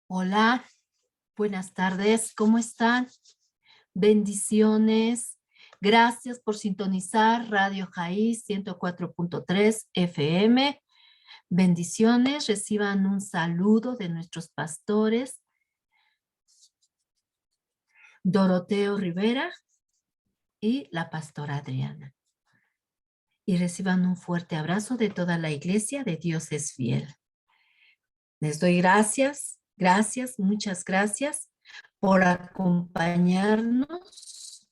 Hola, buenas tardes, ¿cómo están? Bendiciones. Gracias por sintonizar Radio Jaí 104.3 FM. Bendiciones, reciban un saludo de nuestros pastores, Doroteo Rivera y la pastora Adriana. Y reciban un fuerte abrazo de toda la iglesia de Dios es fiel. Les doy gracias, muchas gracias por acompañarnos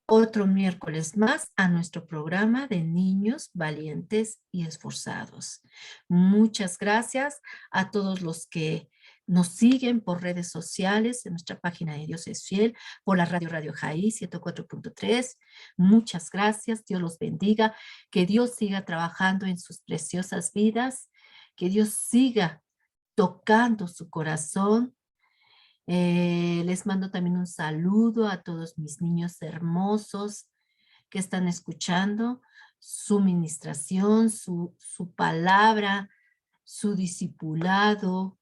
otro miércoles más a nuestro programa de niños valientes y esforzados. Muchas gracias a todos los que nos siguen por redes sociales, en nuestra página de Dios es Fiel, por la Radio Jaí 104.3. Muchas gracias, Dios los bendiga, que Dios siga trabajando en sus preciosas vidas, que Dios siga tocando su corazón. Les mando también un saludo a todos mis niños hermosos que están escuchando su ministración, su palabra, su discipulado.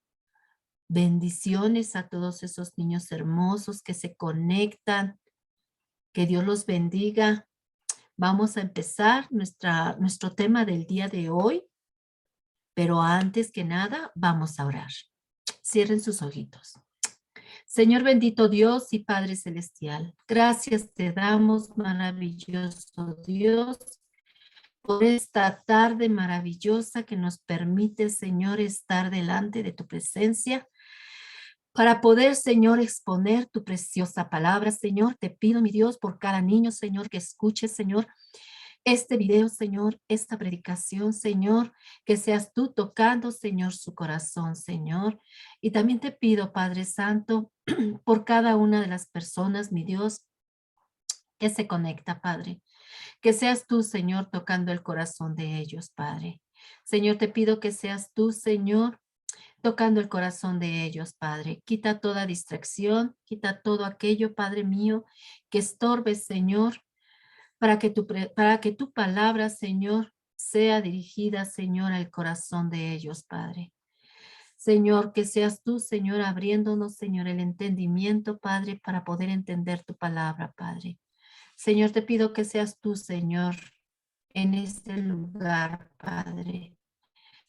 Bendiciones a todos esos niños hermosos que se conectan. Que Dios los bendiga. Vamos a empezar nuestro tema del día de hoy, pero antes que nada vamos a orar. Cierren sus ojitos. Señor bendito Dios y Padre Celestial, gracias te damos, maravilloso Dios, por esta tarde maravillosa que nos permite, Señor, estar delante de tu presencia para poder, Señor, exponer tu preciosa palabra. Señor, te pido, mi Dios, por cada niño, Señor, que escuche, Señor, este video, Señor, esta predicación, Señor, que seas tú tocando, Señor, su corazón, Señor. Y también te pido, Padre Santo, por cada una de las personas, mi Dios, que se conecta, Padre. Que seas tú, Señor, tocando el corazón de ellos, Padre. Señor, te pido que seas tú, Señor, tocando el corazón de ellos, Padre. Quita toda distracción, quita todo aquello, Padre mío, que estorbe, Señor, para que tu palabra, Señor, sea dirigida, Señor, al corazón de ellos, Padre. Señor, que seas tú, Señor, abriéndonos, Señor, el entendimiento, Padre, para poder entender tu palabra, Padre. Señor, te pido que seas tú, Señor, en este lugar, Padre.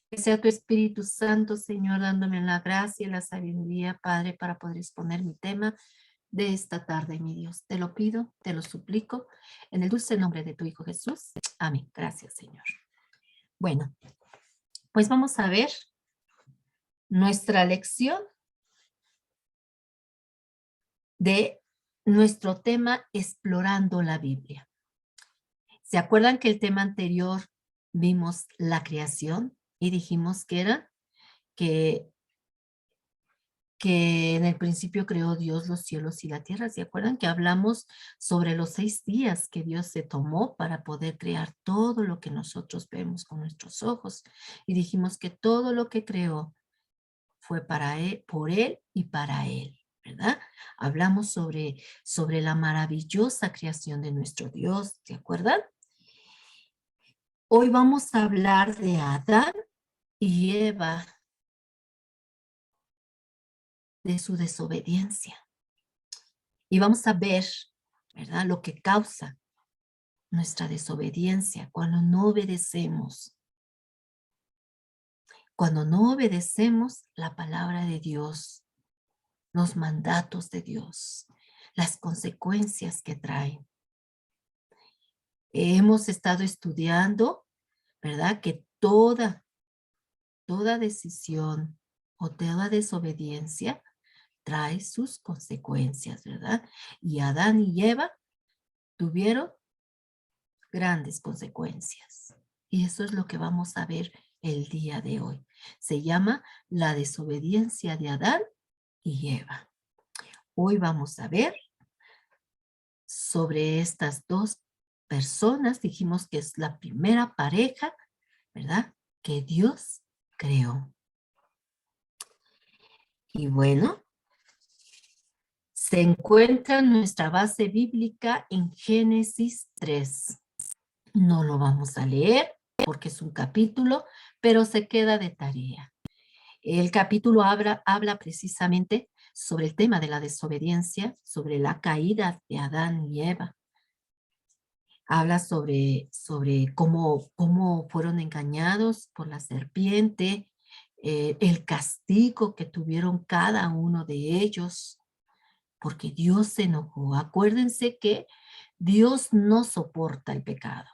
Que sea tu Espíritu Santo, Señor, dándome la gracia y la sabiduría, Padre, para poder exponer mi tema de esta tarde, mi Dios. Te lo pido, te lo suplico, en el dulce nombre de tu Hijo Jesús. Amén. Gracias, Señor. Bueno, pues vamos a ver nuestra lección de nuestro tema Explorando la Biblia. ¿Se acuerdan que el tema anterior vimos la creación y dijimos que era que en el principio creó Dios los cielos y la tierra? ¿Se acuerdan que hablamos sobre los 6 días que Dios se tomó para poder crear todo lo que nosotros vemos con nuestros ojos? Y dijimos que todo lo que creó fue para él, por él y para él, ¿verdad? Hablamos sobre la maravillosa creación de nuestro Dios, ¿se acuerdan? Hoy vamos a hablar de Adán y Eva, de su desobediencia. Y vamos a ver, ¿verdad?, lo que causa nuestra desobediencia cuando no obedecemos. Cuando no obedecemos la palabra de Dios, los mandatos de Dios, las consecuencias que traen. Hemos estado estudiando, ¿verdad?, que toda decisión o toda desobediencia trae sus consecuencias, ¿verdad? Y Adán y Eva tuvieron grandes consecuencias. Y eso es lo que vamos a ver el día de hoy. Se llama la desobediencia de Adán y Eva. Hoy vamos a ver sobre estas dos personas. Dijimos que es la primera pareja, ¿verdad?, que Dios creó. Y bueno, se encuentra nuestra base bíblica en Génesis 3. No lo vamos a leer porque es un capítulo, pero se queda de tarea. El capítulo habla precisamente sobre el tema de la desobediencia, sobre la caída de Adán y Eva. Habla sobre cómo fueron engañados por la serpiente, el castigo que tuvieron cada uno de ellos, porque Dios se enojó. Acuérdense que Dios no soporta el pecado.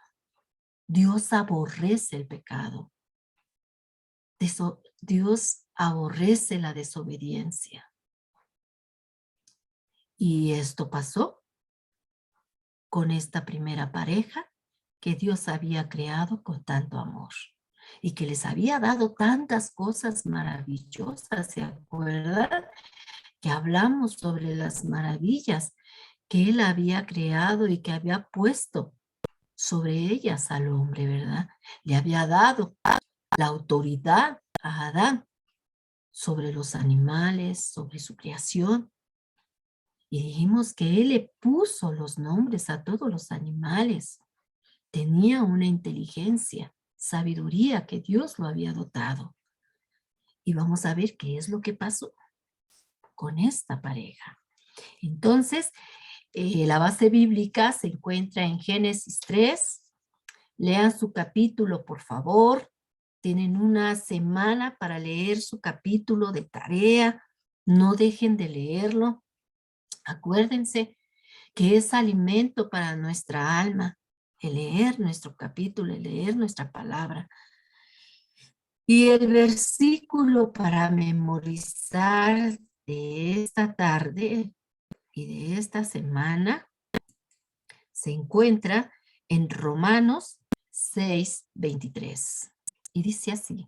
Dios aborrece el pecado. Dios aborrece la desobediencia. Y esto pasó con esta primera pareja que Dios había creado con tanto amor y que les había dado tantas cosas maravillosas. ¿Se acuerdan? Que hablamos sobre las maravillas que Él había creado y que había puesto sobre ellas al hombre, ¿verdad? Le había dado la autoridad a Adán sobre los animales, sobre su creación. Y dijimos que Él le puso los nombres a todos los animales. Tenía una inteligencia, sabiduría que Dios lo había dotado. Y vamos a ver qué es lo que pasó con esta pareja. Entonces, la base bíblica se encuentra en Génesis 3. Lean su capítulo, por favor. Tienen una semana para leer su capítulo de tarea. No dejen de leerlo. Acuérdense que es alimento para nuestra alma, el leer nuestro capítulo, el leer nuestra palabra. Y el versículo para memorizar de esta tarde y de esta semana se encuentra en Romanos 6:23. Y dice así: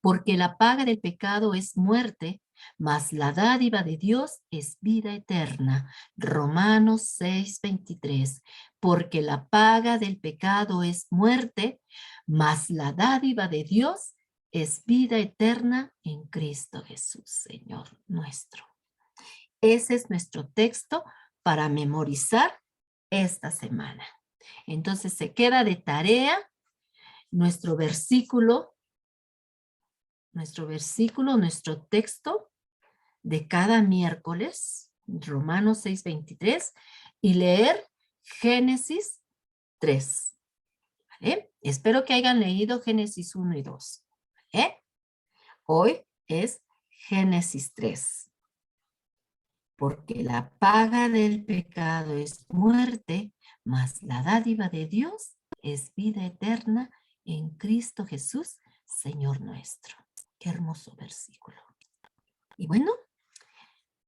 porque la paga del pecado es muerte, mas la dádiva de Dios es vida eterna. Romanos 6:23. Porque la paga del pecado es muerte, mas la dádiva de Dios es vida eterna en Cristo Jesús, Señor nuestro. Ese es nuestro texto para memorizar esta semana. Entonces se queda de tarea nuestro versículo, nuestro texto de cada miércoles, Romanos 6:23, y leer Génesis 3. ¿Vale? Espero que hayan leído Génesis 1 y 2. ¿Vale? Hoy es Génesis 3. Porque la paga del pecado es muerte, mas la dádiva de Dios es vida eterna en Cristo Jesús, Señor nuestro. Qué hermoso versículo. Y bueno,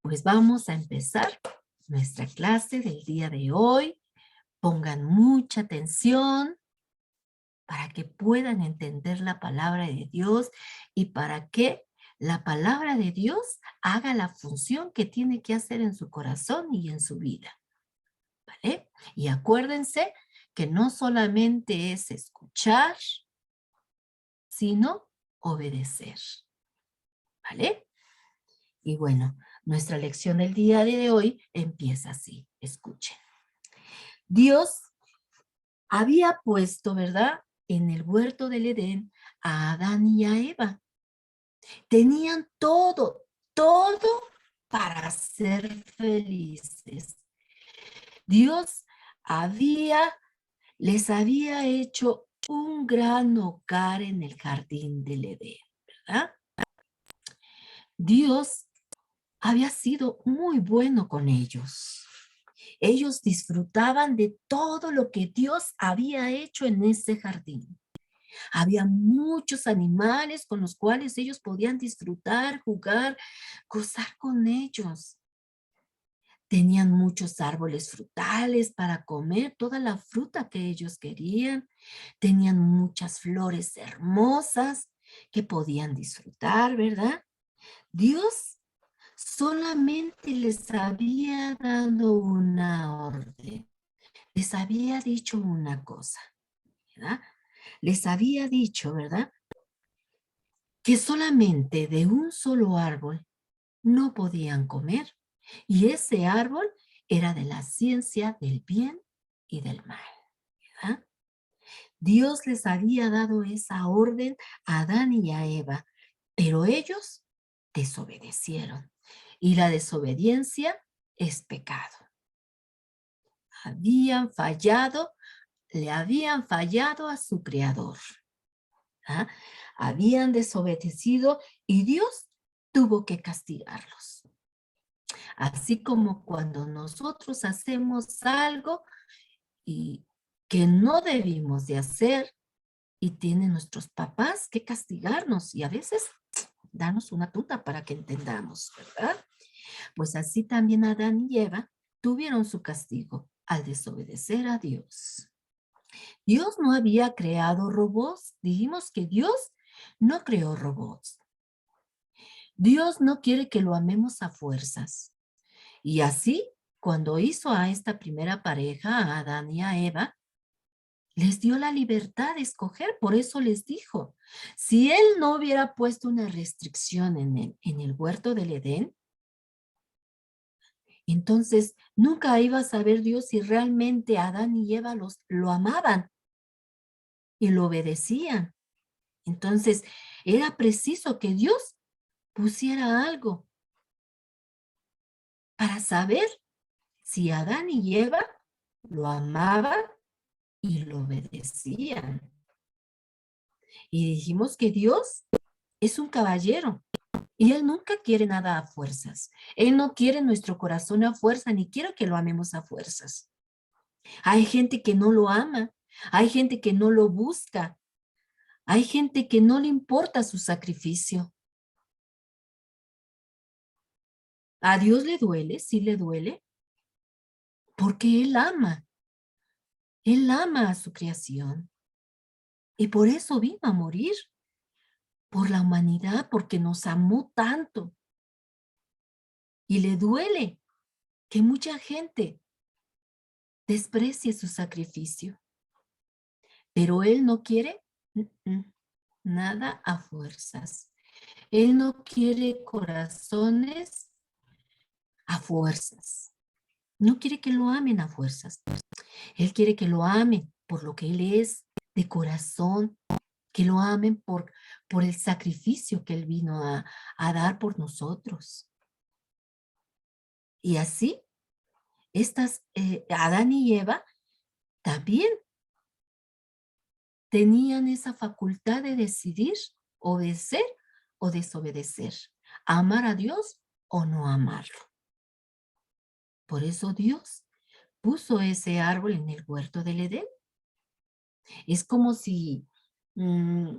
pues vamos a empezar nuestra clase del día de hoy. Pongan mucha atención para que puedan entender la palabra de Dios y para que la palabra de Dios haga la función que tiene que hacer en su corazón y en su vida. ¿Vale? Y acuérdense que no solamente es escuchar, sino obedecer. ¿Vale? Y bueno, nuestra lección del día de hoy empieza así. Escuchen. Dios había puesto, ¿verdad?, en el huerto del Edén a Adán y a Eva. Tenían todo para ser felices. Dios les había hecho un gran hogar en el jardín del Edén, ¿verdad? Dios había sido muy bueno con ellos. Ellos disfrutaban de todo lo que Dios había hecho en ese jardín. Había muchos animales con los cuales ellos podían disfrutar, jugar, gozar con ellos. Tenían muchos árboles frutales para comer toda la fruta que ellos querían. Tenían muchas flores hermosas que podían disfrutar, ¿verdad? Dios solamente les había dado una orden. Les había dicho una cosa, ¿verdad? Les había dicho, ¿verdad?, que solamente de un solo árbol no podían comer, y ese árbol era de la ciencia del bien y del mal, ¿verdad? Dios les había dado esa orden a Adán y a Eva, Pero ellos desobedecieron. Y la desobediencia es pecado. Habían fallado, le habían fallado a su creador. ¿Ah? Habían desobedecido y Dios tuvo que castigarlos. Así como cuando nosotros hacemos algo y que no debimos de hacer y tienen nuestros papás que castigarnos y a veces darnos una tuta para que entendamos, ¿verdad? Pues así también Adán y Eva tuvieron su castigo al desobedecer a Dios. Dios no había creado robots. Dijimos que Dios no creó robots. Dios no quiere que lo amemos a fuerzas. Y así, cuando hizo a esta primera pareja, a Adán y a Eva, les dio la libertad de escoger. Por eso les dijo, si él no hubiera puesto una restricción en el huerto del Edén, entonces nunca iba a saber Dios si realmente Adán y Eva lo amaban y lo obedecían. Entonces era preciso que Dios pusiera algo para saber si Adán y Eva lo amaban y lo obedecían. Y dijimos que Dios es un caballero y Él nunca quiere nada a fuerzas. Él no quiere nuestro corazón a fuerza, ni quiere que lo amemos a fuerzas. Hay gente que no lo ama, hay gente que no lo busca, hay gente que no le importa su sacrificio. ¿A Dios le duele? Sí le duele, porque Él ama a su creación. Y por eso vino a morir, por la humanidad, porque nos amó tanto. Y le duele que mucha gente desprecie su sacrificio. Pero Él no quiere nada a fuerzas. Él no quiere corazones a fuerzas. No quiere que lo amen a fuerzas. Él quiere que lo amen por lo que Él es, de corazón, que lo amen por el sacrificio que Él vino a dar por nosotros. Y así, Adán y Eva también tenían esa facultad de decidir obedecer o desobedecer, amar a Dios o no amarlo. Por eso Dios puso ese árbol en el huerto del Edén. Es como si,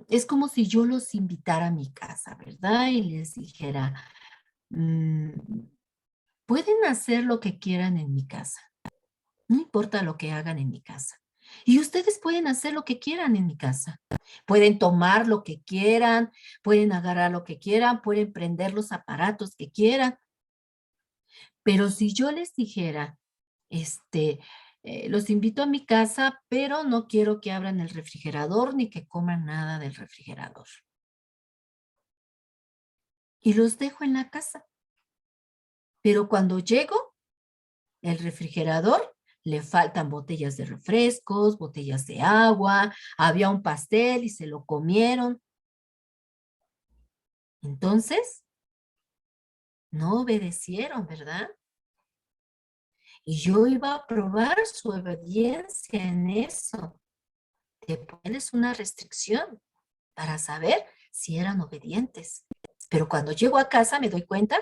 es como si yo los invitara a mi casa, ¿verdad? Y les dijera, pueden hacer lo que quieran en mi casa. No importa lo que hagan en mi casa. Y ustedes pueden hacer lo que quieran en mi casa. Pueden tomar lo que quieran, pueden agarrar lo que quieran, pueden prender los aparatos que quieran. Pero si yo les dijera, los invito a mi casa, pero no quiero que abran el refrigerador ni que coman nada del refrigerador. Y los dejo en la casa. Pero cuando llego, el refrigerador le faltan botellas de refrescos, botellas de agua, había un pastel y se lo comieron. Entonces, no obedecieron, ¿verdad? Y yo iba a probar su obediencia en eso, de ponerles una restricción para saber si eran obedientes. Pero cuando llego a casa me doy cuenta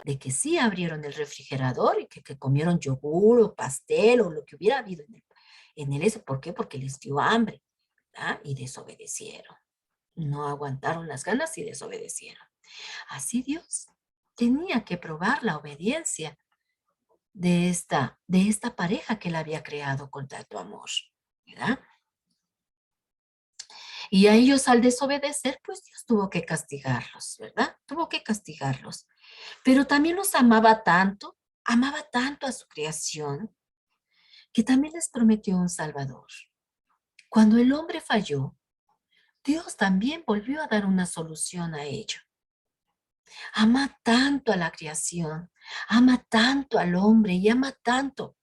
de que sí abrieron el refrigerador y que comieron yogur o pastel o lo que hubiera habido en el eso. ¿Por qué? Porque les dio hambre, ¿verdad? Y desobedecieron. No aguantaron las ganas y desobedecieron. Así Dios tenía que probar la obediencia de esta pareja que él había creado con tanto amor, ¿verdad? Y a ellos al desobedecer, pues Dios tuvo que castigarlos, ¿verdad? Tuvo que castigarlos. Pero también los amaba tanto a su creación, que también les prometió un Salvador. Cuando el hombre falló, Dios también volvió a dar una solución a ello. Ama tanto a la creación, ama tanto al hombre y ama tanto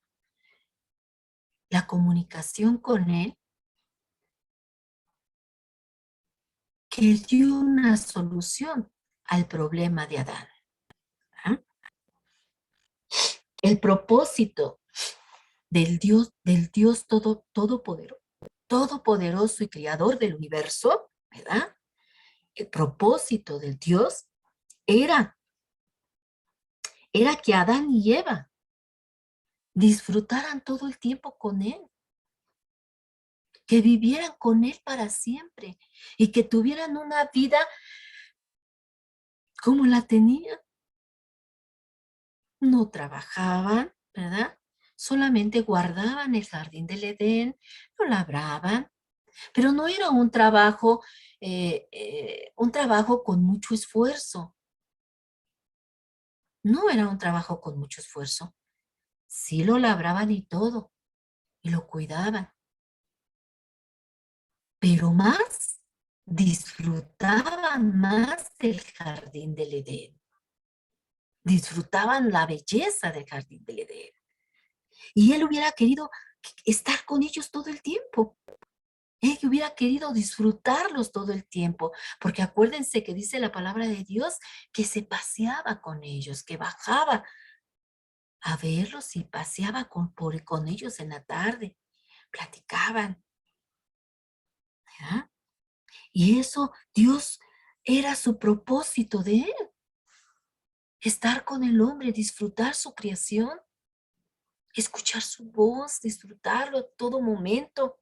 la comunicación con él, que dio una solución al problema de Adán. ¿Ah? El propósito del Dios todopoderoso y creador del universo, ¿verdad? El propósito del Dios era, era que Adán y Eva disfrutaran todo el tiempo con Él, que vivieran con Él para siempre y que tuvieran una vida como la tenían. No trabajaban, ¿verdad? Solamente guardaban el jardín del Edén, lo labraban, pero no era un trabajo con mucho esfuerzo. No era un trabajo con mucho esfuerzo. Sí lo labraban y todo, y lo cuidaban, pero más disfrutaban más del jardín del Edén. Disfrutaban la belleza del jardín del Edén. Y él hubiera querido estar con ellos todo el tiempo. Él hubiera querido disfrutarlos todo el tiempo, porque acuérdense que dice la palabra de Dios que se paseaba con ellos, que bajaba a verlos y paseaba con ellos en la tarde, platicaban, ¿verdad? Y eso, Dios era su propósito de él, estar con el hombre, disfrutar su creación, escuchar su voz, disfrutarlo a todo momento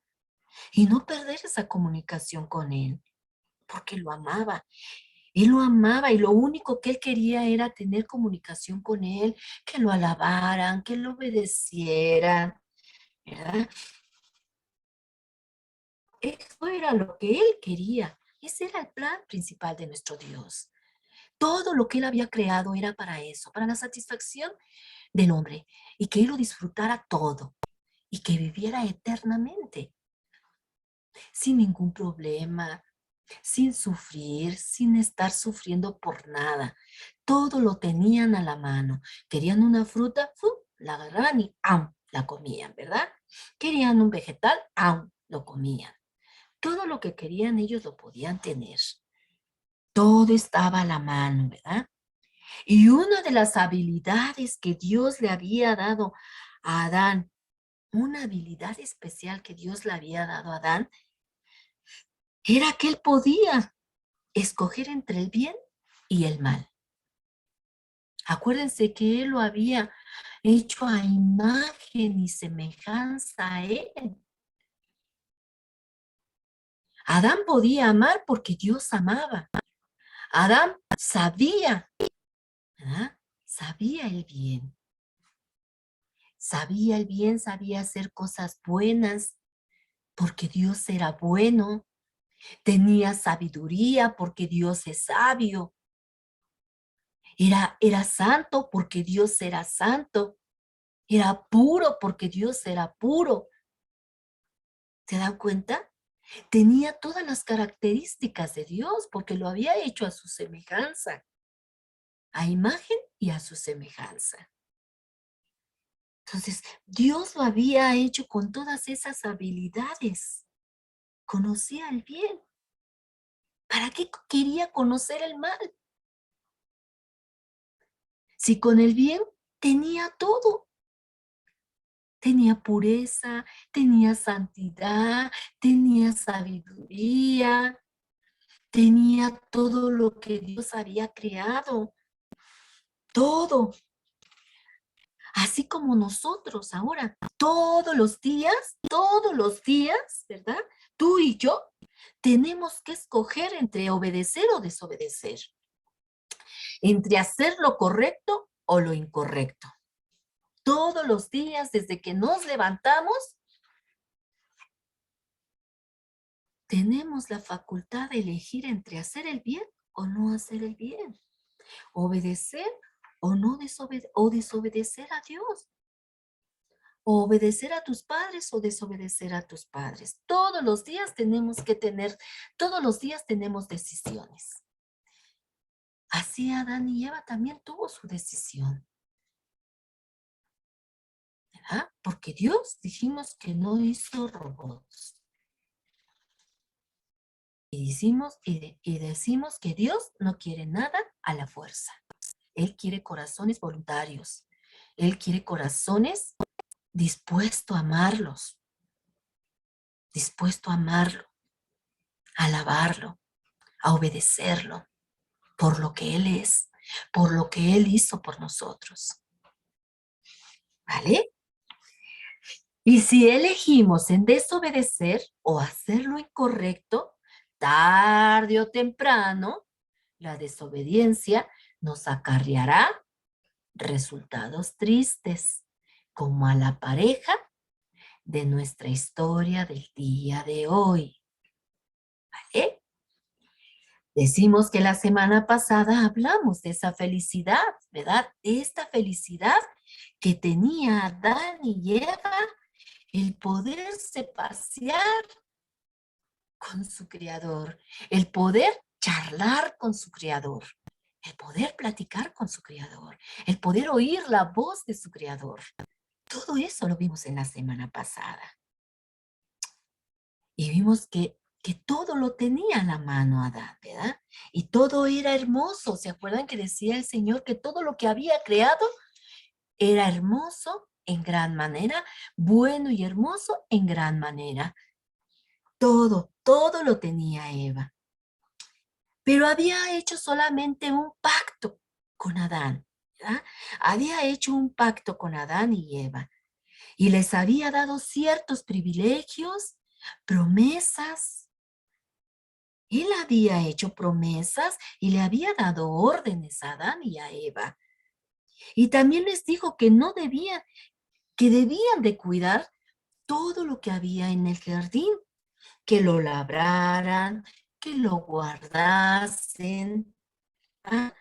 y no perder esa comunicación con él, porque lo amaba. Él lo amaba y lo único que él quería era tener comunicación con él, que lo alabaran, que lo obedecieran, ¿verdad? Eso era lo que él quería. Ese era el plan principal de nuestro Dios. Todo lo que él había creado era para eso, para la satisfacción del hombre y que él lo disfrutara todo y que viviera eternamente, sin ningún problema, sin sufrir, sin estar sufriendo por nada. Todo lo tenían a la mano. Querían una fruta, ¡fum!, la agarraban y ¡am!, la comían, ¿verdad? Querían un vegetal, ¡am!, lo comían. Todo lo que querían ellos lo podían tener. Todo estaba a la mano, ¿verdad? Y una de las habilidades que Dios le había dado a Adán, una habilidad especial que Dios le había dado a Adán, era que él podía escoger entre el bien y el mal. Acuérdense que él lo había hecho a imagen y semejanza a él. Adán podía amar porque Dios amaba. Adán sabía, ¿verdad? Sabía el bien. Sabía el bien, sabía hacer cosas buenas porque Dios era bueno. Tenía sabiduría porque Dios es sabio. Era santo porque Dios era santo. Era puro porque Dios era puro. ¿Se dan cuenta? Tenía todas las características de Dios porque lo había hecho a su semejanza, a imagen y a su semejanza. Entonces, Dios lo había hecho con todas esas habilidades. Conocía el bien. ¿Para qué quería conocer el mal? Si con el bien tenía todo. Tenía pureza, tenía santidad, tenía sabiduría, tenía todo lo que Dios había creado. Todo. Así como nosotros ahora, todos los días, ¿verdad? Tú y yo tenemos que escoger entre obedecer o desobedecer, entre hacer lo correcto o lo incorrecto. Todos los días, desde que nos levantamos, tenemos la facultad de elegir entre hacer el bien o no hacer el bien, obedecer o no desobedecer a Dios. O obedecer a tus padres o desobedecer a tus padres. Todos los días todos los días tenemos decisiones. Así Adán y Eva también tuvo su decisión, ¿verdad? Porque Dios dijimos que no hizo robots. Y decimos que Dios no quiere nada a la fuerza. Él quiere corazones voluntarios. Él quiere corazones dispuestos a amarlo, a alabarlo, a obedecerlo por lo que Él es, por lo que Él hizo por nosotros. ¿Vale? Y si elegimos en desobedecer o hacer lo incorrecto, tarde o temprano, la desobediencia nos acarreará resultados tristes, como a la pareja de nuestra historia del día de hoy. ¿Vale? Decimos que la semana pasada hablamos de esa felicidad, ¿verdad? De esta felicidad que tenía Adán y Eva, el poderse pasear con su creador, el poder charlar con su creador, el poder platicar con su creador, el poder oír la voz de su creador. Todo eso lo vimos en la semana pasada. Y vimos que todo lo tenía a la mano Adán, ¿verdad? Y todo era hermoso. ¿Se acuerdan que decía el Señor que todo lo que había creado era hermoso en gran manera, bueno y hermoso en gran manera? Todo lo tenía Eva. Pero había hecho solamente un pacto con Adán, ¿verdad? Había hecho un pacto con Adán y Eva y les había dado ciertos privilegios, promesas. Él había hecho promesas y le había dado órdenes a Adán y a Eva. Y también les dijo que no debían, que debían de cuidar todo lo que había en el jardín, que lo labraran, que lo guardasen. ¿Ah?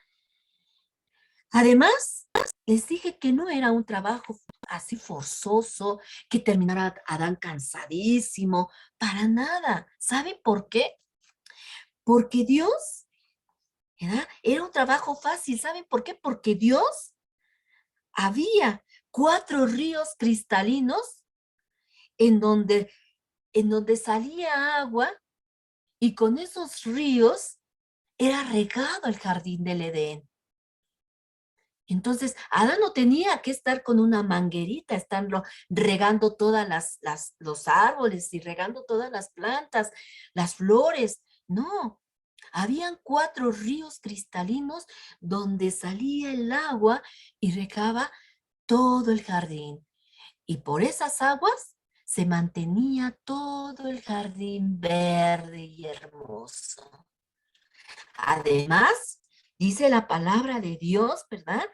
Además, les dije que no era un trabajo así forzoso, que terminara Adán cansadísimo, para nada. ¿Saben por qué? Porque Dios, ¿verdad? Era un trabajo fácil. ¿Saben por qué? Porque Dios había 4 ríos cristalinos en donde, en donde salía agua y con esos ríos era regado el jardín del Edén. Entonces, Adán no tenía que estar con una manguerita, estarlo regando todas los árboles y regando todas las plantas, las flores. No, habían 4 ríos cristalinos donde salía el agua y regaba todo el jardín. Y por esas aguas se mantenía todo el jardín verde y hermoso. Además, dice la palabra de Dios, ¿verdad?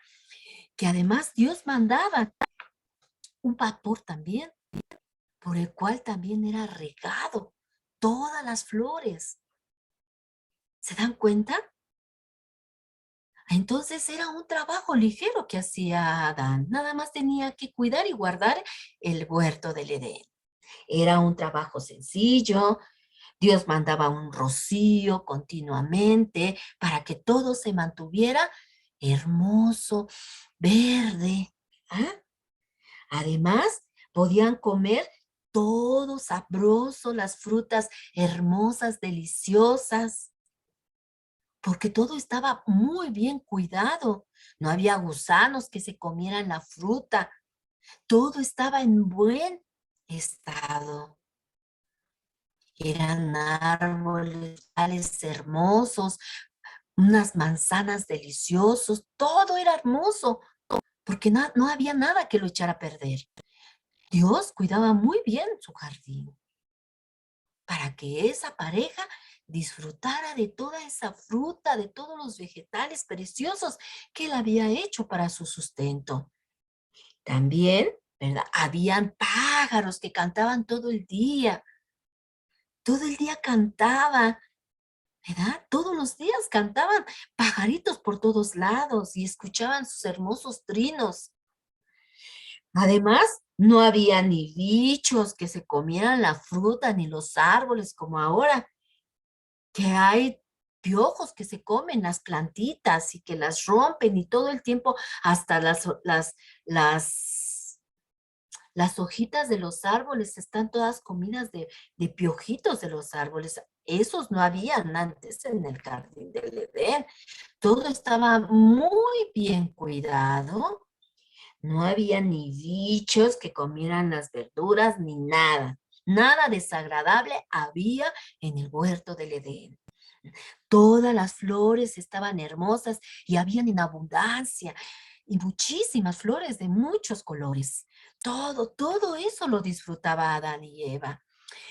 Que además Dios mandaba un vapor también, por el cual también era regado todas las flores. ¿Se dan cuenta? Entonces era un trabajo ligero que hacía Adán. Nada más tenía que cuidar y guardar el huerto del Edén. Era un trabajo sencillo. Dios mandaba un rocío continuamente para que todo se mantuviera hermoso, verde. ¿Ah? Además, podían comer todo sabroso, las frutas hermosas, deliciosas, porque todo estaba muy bien cuidado. No había gusanos que se comieran la fruta. Todo estaba en buen estado. Eran árboles hermosos, unas manzanas deliciosos, todo era hermoso, porque no había nada que lo echara a perder. Dios cuidaba muy bien su jardín para que esa pareja disfrutara de toda esa fruta, de todos los vegetales preciosos que él había hecho para su sustento. También, ¿verdad? Habían pájaros que cantaban todo el día cantaban, ¿verdad? Todos los días cantaban pajaritos por todos lados y escuchaban sus hermosos trinos. Además, no había ni bichos que se comieran la fruta ni los árboles como ahora, que hay piojos que se comen las plantitas y que las rompen y todo el tiempo hasta las, las hojitas de los árboles están todas comidas de piojitos de los árboles. Esos no habían antes en el jardín del Edén. Todo estaba muy bien cuidado. No había ni bichos que comieran las verduras ni nada. Nada desagradable había en el huerto del Edén. Todas las flores estaban hermosas y habían en abundancia y muchísimas flores de muchos colores. Todo eso lo disfrutaba Adán y Eva.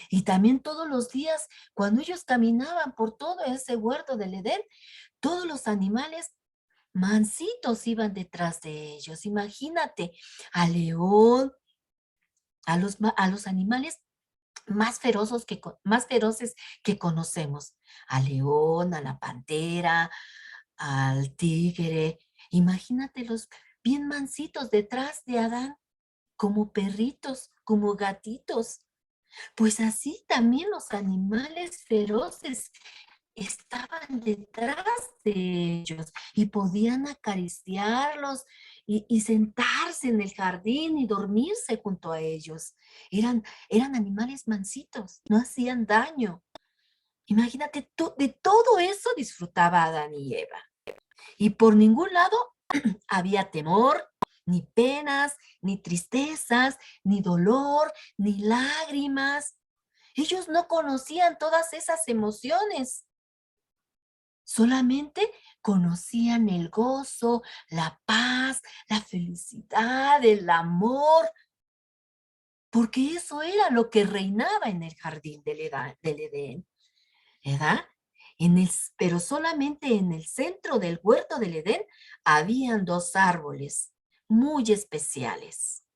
Y también todos los días, cuando ellos caminaban por todo ese huerto del Edén, todos los animales mansitos iban detrás de ellos. Imagínate al león, a los animales más feroces que conocemos. Al león, a la pantera, al tigre. Imagínatelos bien mansitos detrás de Adán, como perritos, como gatitos. Pues así también los animales feroces estaban detrás de ellos y podían acariciarlos y sentarse en el jardín y dormirse junto a ellos. Eran animales mansitos, no hacían daño. Imagínate, de todo eso disfrutaba Adán y Eva. Y por ningún lado había temor, ni penas, ni tristezas, ni dolor, ni lágrimas. Ellos no conocían todas esas emociones. Solamente conocían el gozo, la paz, la felicidad, el amor, porque eso era lo que reinaba en el jardín del Edén, ¿verdad? Pero solamente en el centro del huerto del Edén habían dos árboles muy especiales.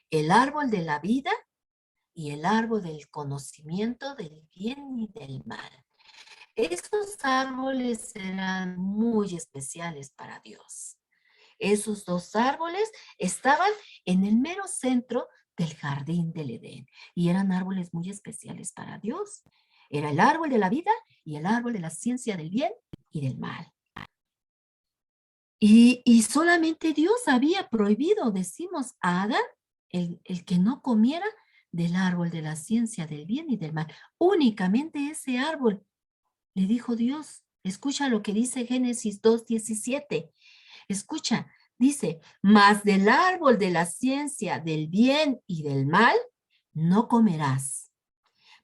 El árbol de la vida y el árbol del conocimiento del bien y del mal. Esos árboles eran muy especiales para Dios. Esos dos árboles estaban en el mero centro del jardín del Edén y eran árboles muy especiales para Dios. Era el árbol de la vida y el árbol de la ciencia del bien y del mal. Y solamente Dios había prohibido, decimos, a Adán el que no comiera del árbol de la ciencia del bien y del mal. Únicamente ese árbol, le dijo Dios. Escucha lo que dice Génesis 2:17. Escucha, dice, mas del árbol de la ciencia del bien y del mal no comerás,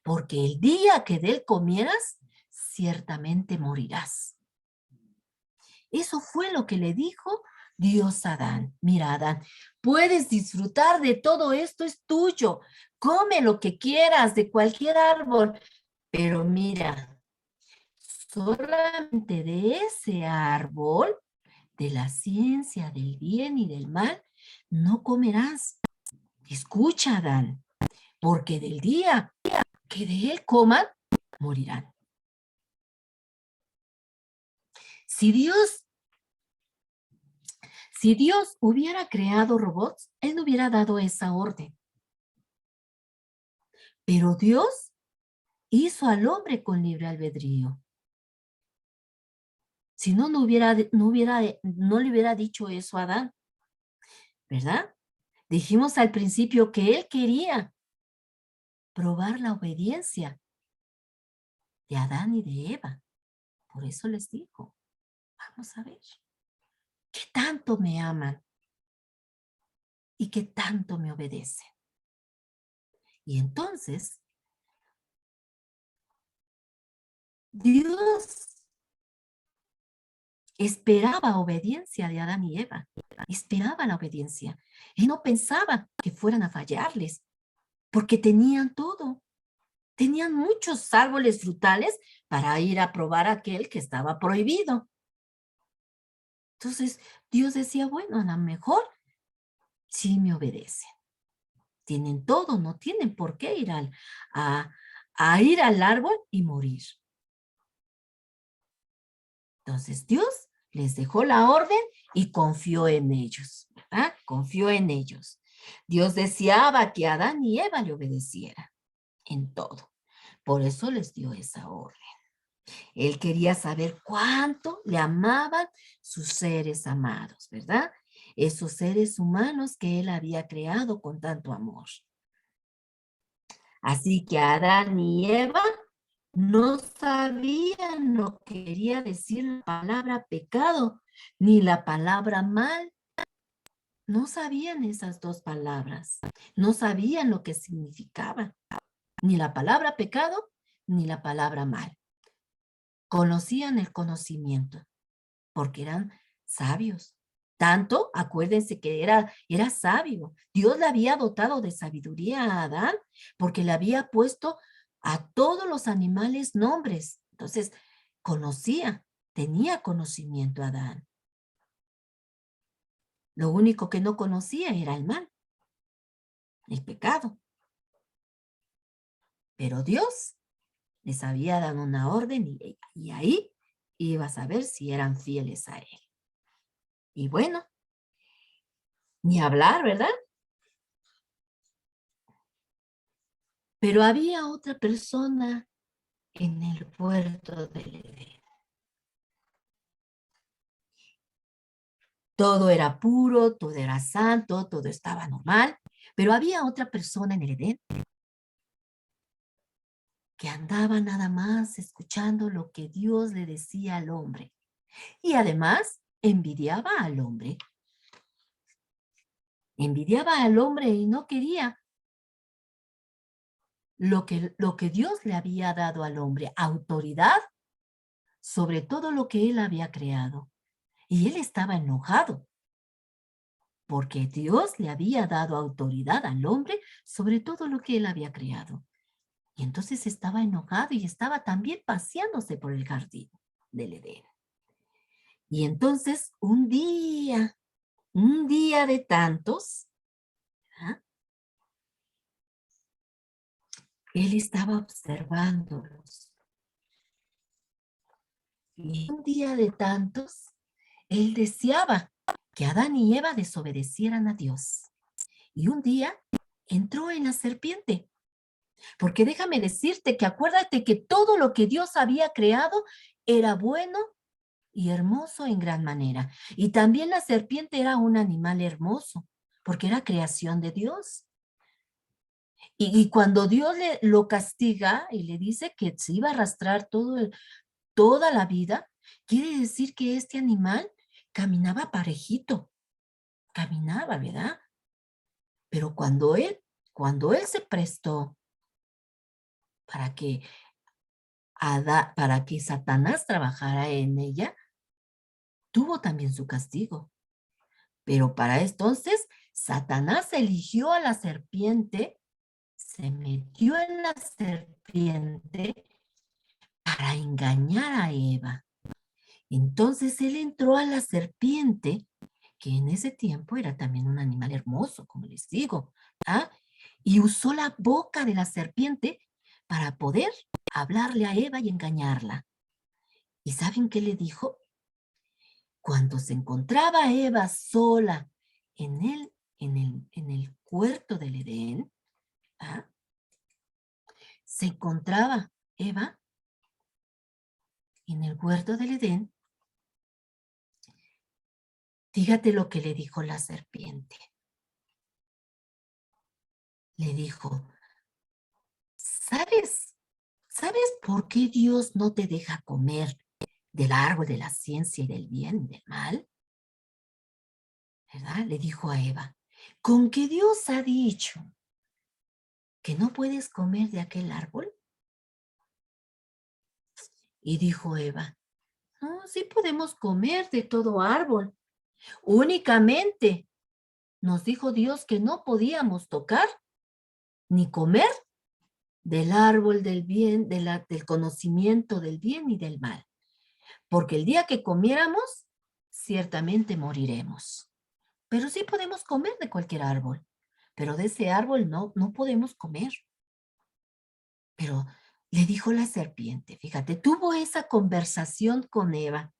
porque el día que de él comieras, ciertamente morirás. Eso fue lo que le dijo Dios a Adán. Mira, Adán, puedes disfrutar de todo esto, es tuyo. Come lo que quieras de cualquier árbol, pero mira, solamente de ese árbol, de la ciencia del bien y del mal, no comerás. Escucha, Adán, porque del día que de él coman, morirán. Si Dios, si Dios hubiera creado robots, Él no hubiera dado esa orden. Pero Dios hizo al hombre con libre albedrío. Si no, no le hubiera dicho eso a Adán, ¿verdad? Dijimos al principio que él quería probar la obediencia de Adán y de Eva. Por eso les dijo, vamos a ver, ¿qué tanto me aman y qué tanto me obedecen? Y entonces, Dios esperaba obediencia de Adán y Eva. Esperaba la obediencia. Él no pensaba que fueran a fallarles, porque tenían todo. Tenían muchos árboles frutales para ir a probar aquel que estaba prohibido. Entonces, Dios decía, bueno, a lo mejor sí me obedecen. Tienen todo, no tienen por qué ir a ir al árbol y morir. Entonces, Dios les dejó la orden y confió en ellos, ¿verdad? Confió en ellos. Dios deseaba que Adán y Eva le obedecieran en todo. Por eso les dio esa orden. Él quería saber cuánto le amaban sus seres amados, ¿verdad? Esos seres humanos que él había creado con tanto amor. Así que Adán y Eva No sabían lo que quería decir la palabra pecado, ni la palabra mal. No sabían esas dos palabras. No sabían lo que significaban. Ni la palabra pecado, ni la palabra mal. Conocían el conocimiento, porque eran sabios. Tanto, acuérdense que era sabio. Dios le había dotado de sabiduría a Adán, porque le había puesto a todos los animales nombres. Entonces, tenía conocimiento Adán. Lo único que no conocía era el mal, el pecado. Pero Dios les había dado una orden y ahí iba a saber si eran fieles a él. Y bueno, ni hablar, ¿verdad? Pero había otra persona en el puerto del Edén. Todo era puro, todo era santo, todo estaba normal, pero había otra persona en el Edén que andaba nada más escuchando lo que Dios le decía al hombre. Y además envidiaba al hombre. Envidiaba al hombre y no quería lo que Dios le había dado al hombre, autoridad sobre todo lo que él había creado. Y él estaba enojado porque Dios le había dado autoridad al hombre sobre todo lo que él había creado. Y entonces estaba enojado y estaba también paseándose por el jardín del Edén. Y entonces un día de tantos, ¿ah? Él estaba observándolos. Y un día de tantos, él deseaba que Adán y Eva desobedecieran a Dios. Y un día entró en la serpiente. Porque déjame decirte que acuérdate que todo lo que Dios había creado era bueno y hermoso en gran manera. Y también la serpiente era un animal hermoso, porque era creación de Dios. Y cuando Dios lo castiga y le dice que se iba a arrastrar toda la vida, quiere decir que este animal caminaba parejito, caminaba, ¿verdad? Pero cuando él se prestó para que, para que Satanás trabajara en ella, tuvo también su castigo. Pero para entonces, Satanás eligió a la serpiente, se metió en la serpiente para engañar a Eva. Entonces él entró a la serpiente, que en ese tiempo era también un animal hermoso, como les digo, ¿ah? Y usó la boca de la serpiente para poder hablarle a Eva y engañarla. ¿Y saben qué le dijo? Cuando se encontraba Eva sola en el huerto del Edén, ¿ah? Se encontraba Eva en el huerto del Edén. Fíjate lo que le dijo la serpiente. Le dijo, ¿sabes por qué Dios no te deja comer del árbol de la ciencia y del bien y del mal? ¿Verdad? Le dijo a Eva, con que Dios ha dicho que no puedes comer de aquel árbol. Y dijo Eva, no, sí podemos comer de todo árbol. Únicamente nos dijo Dios que no podíamos tocar ni comer del árbol del bien, del conocimiento del bien y del mal. Porque el día que comiéramos, ciertamente moriremos. Pero sí podemos comer de cualquier árbol. Pero de ese árbol no podemos comer. Pero le dijo la serpiente, fíjate, tuvo esa conversación con Eva.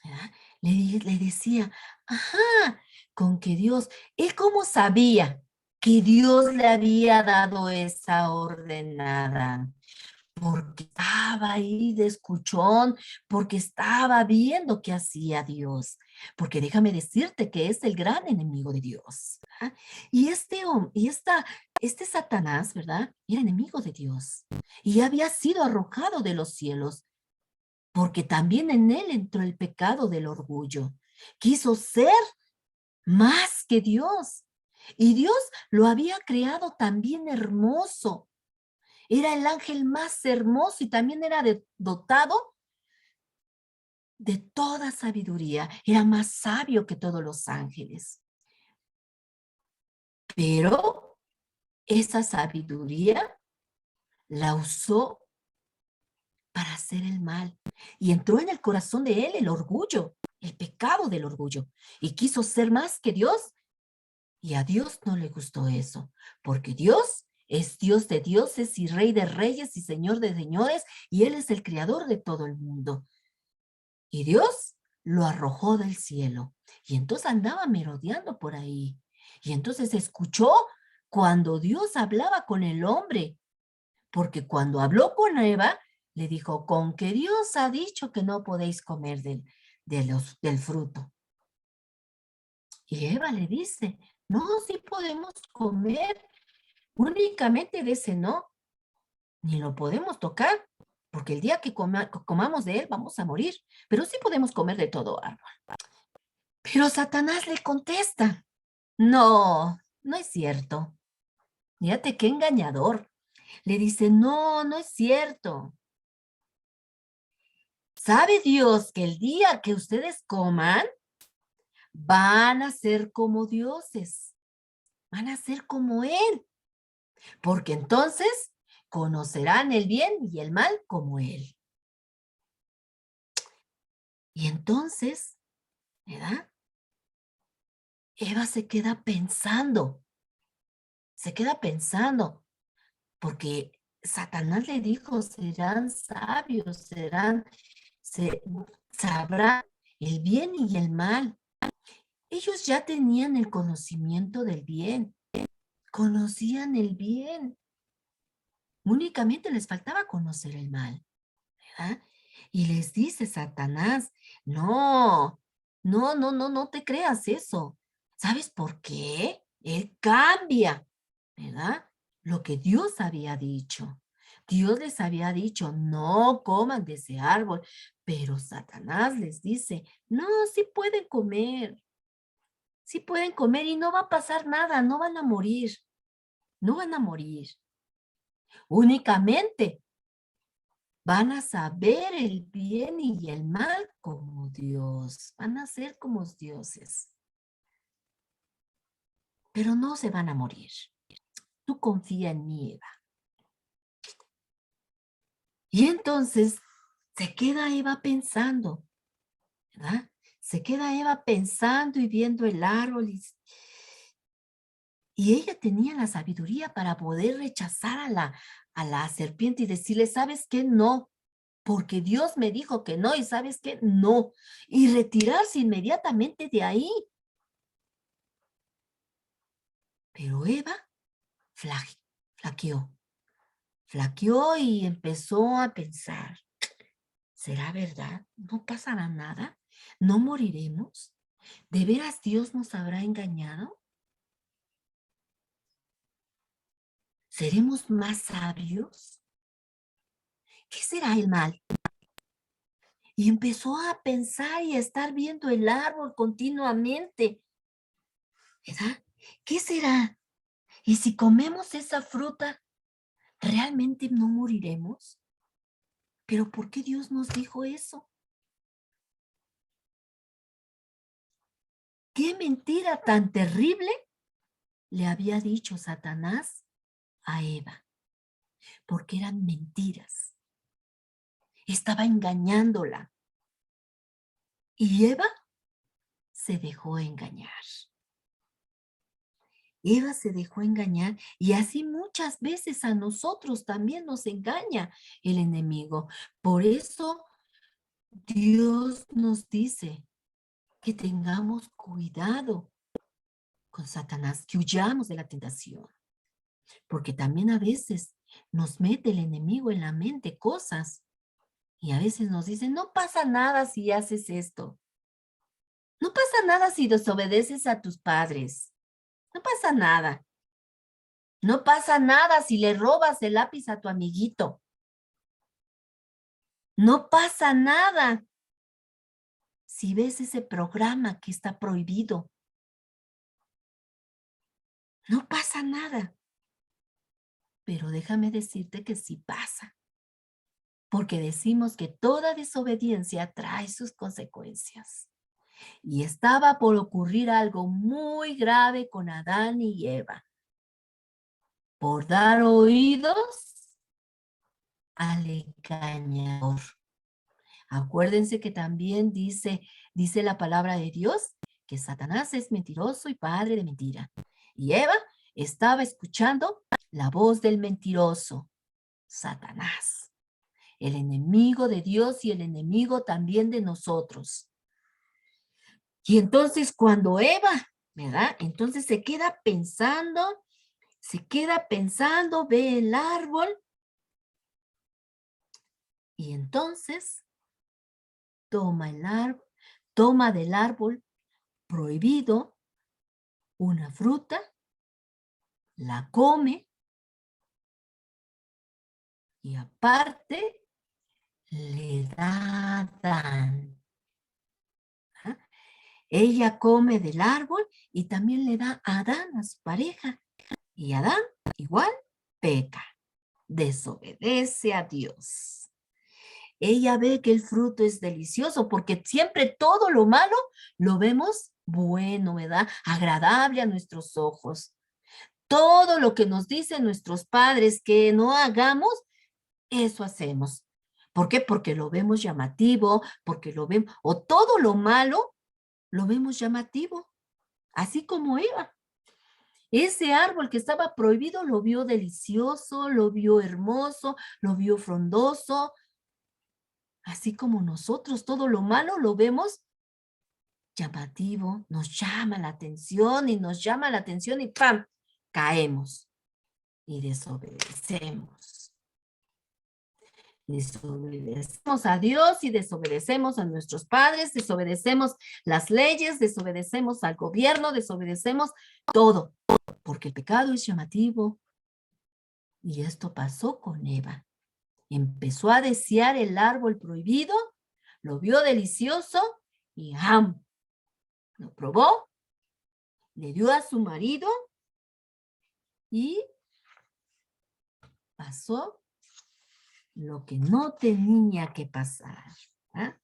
¿Verdad? Le decía, ajá, con que Dios, él cómo sabía que Dios le había dado esa orden a Adán. porque estaba ahí de escuchón, porque estaba viendo qué hacía Dios, porque déjame decirte que es el gran enemigo de Dios. ¿Verdad? Y este Satanás, ¿verdad? Era enemigo de Dios y había sido arrojado de los cielos, porque también en él entró el pecado del orgullo. Quiso ser más que Dios. Y Dios lo había creado también hermoso. Era el ángel más hermoso y también era dotado de toda sabiduría. Era más sabio que todos los ángeles. Pero esa sabiduría la usó para hacer el mal. Y entró en el corazón de él el orgullo, el pecado del orgullo. Y quiso ser más que Dios. Y a Dios no le gustó eso, porque Dios es Dios de dioses y Rey de reyes y Señor de señores, y Él es el creador de todo el mundo. Y Dios lo arrojó del cielo. Y entonces andaba merodeando por ahí. Y entonces escuchó cuando Dios hablaba con el hombre, porque cuando habló con Eva, le dijo, con que Dios ha dicho que no podéis comer del fruto. Y Eva le dice, no, sí podemos comer, únicamente de ese no, ni lo podemos tocar, porque el día que comamos de él vamos a morir, pero sí podemos comer de todo árbol. Pero Satanás le contesta, no, no es cierto. Fíjate qué engañador. Le dice, no, no es cierto. ¿Sabe Dios que el día que ustedes coman, van a ser como dioses? Van a ser como Él, porque entonces conocerán el bien y el mal como Él. Y entonces, ¿verdad? Eva se queda pensando, porque Satanás le dijo, serán sabios, se, sabrán el bien y el mal. Ellos ya tenían el conocimiento del bien, conocían el bien, únicamente les faltaba conocer el mal, ¿verdad? Y les dice Satanás, no, no, no, no, no te creas eso. ¿Sabes por qué? Él cambia, ¿verdad? Lo que Dios había dicho. Dios les había dicho, no coman de ese árbol, pero Satanás les dice, no, sí pueden comer y no va a pasar nada, no van a morir, no van a morir. Únicamente van a saber el bien y el mal como Dios. Van a ser como dioses. Pero no se van a morir. Tú confía en mí, Eva. Y entonces se queda Eva pensando, ¿verdad? Se queda Eva pensando y viendo el árbol y ella tenía la sabiduría para poder rechazar a la serpiente y decirle, ¿sabes qué? No, porque Dios me dijo que no y ¿sabes qué? No. Y retirarse inmediatamente de ahí. Pero Eva flaqueó, flaqueó y empezó a pensar, ¿será verdad? ¿No pasará nada? ¿No moriremos? ¿De veras Dios nos habrá engañado? ¿Seremos más sabios? ¿Qué será el mal? Y empezó a pensar y a estar viendo el árbol continuamente, ¿verdad? ¿Qué será? ¿Y si comemos esa fruta, realmente no moriremos? ¿Pero por qué Dios nos dijo eso? ¿Qué mentira tan terrible le había dicho Satanás a Eva? Porque eran mentiras. Estaba engañándola. Y Eva se dejó engañar. Eva se dejó engañar y así muchas veces a nosotros también nos engaña el enemigo. Por eso Dios nos dice que tengamos cuidado con Satanás, que huyamos de la tentación, porque también a veces Nos mete el enemigo en la mente cosas y a veces nos dice, no pasa nada si haces esto. No pasa nada si desobedeces a tus padres. No pasa nada. No pasa nada si le robas el lápiz a tu amiguito. No pasa nada si ves ese programa que está prohibido. No pasa nada. Pero déjame decirte que sí pasa. Porque decimos que toda desobediencia trae sus consecuencias. Y estaba por ocurrir algo muy grave con Adán y Eva. Por dar oídos al engañador. Acuérdense que también dice la palabra de Dios que Satanás es mentiroso y padre de mentira. Y Eva estaba escuchando la voz del mentiroso, Satanás, el enemigo de Dios y el enemigo también de nosotros. Y entonces cuando Eva, ¿verdad? Entonces se queda pensando, ve el árbol y entonces toma del árbol prohibido una fruta, la come y aparte le da a Adán. ¿Ah? Ella come del árbol y también le da a Adán, a su pareja. Y Adán igual peca, desobedece a Dios. Ella ve que el fruto es delicioso porque siempre todo lo malo lo vemos bueno, ¿verdad? Agradable a nuestros ojos. Todo lo que nos dicen nuestros padres que no hagamos, eso hacemos. ¿Por qué? Porque lo vemos llamativo, porque lo vemos, o todo lo malo lo vemos llamativo, así como Eva. Ese árbol que estaba prohibido lo vio delicioso, lo vio hermoso, lo vio frondoso, así como nosotros todo lo malo lo vemos llamativo, nos llama la atención y nos llama la atención y ¡pam! Caemos y desobedecemos. Desobedecemos a Dios y desobedecemos a nuestros padres, desobedecemos las leyes, desobedecemos al gobierno, desobedecemos todo, porque el pecado es llamativo. Y esto pasó con Eva. Empezó a desear el árbol prohibido, lo vio delicioso y ¡am! Lo probó, le dio a su marido y pasó lo que no tenía que pasar. ¿Ah?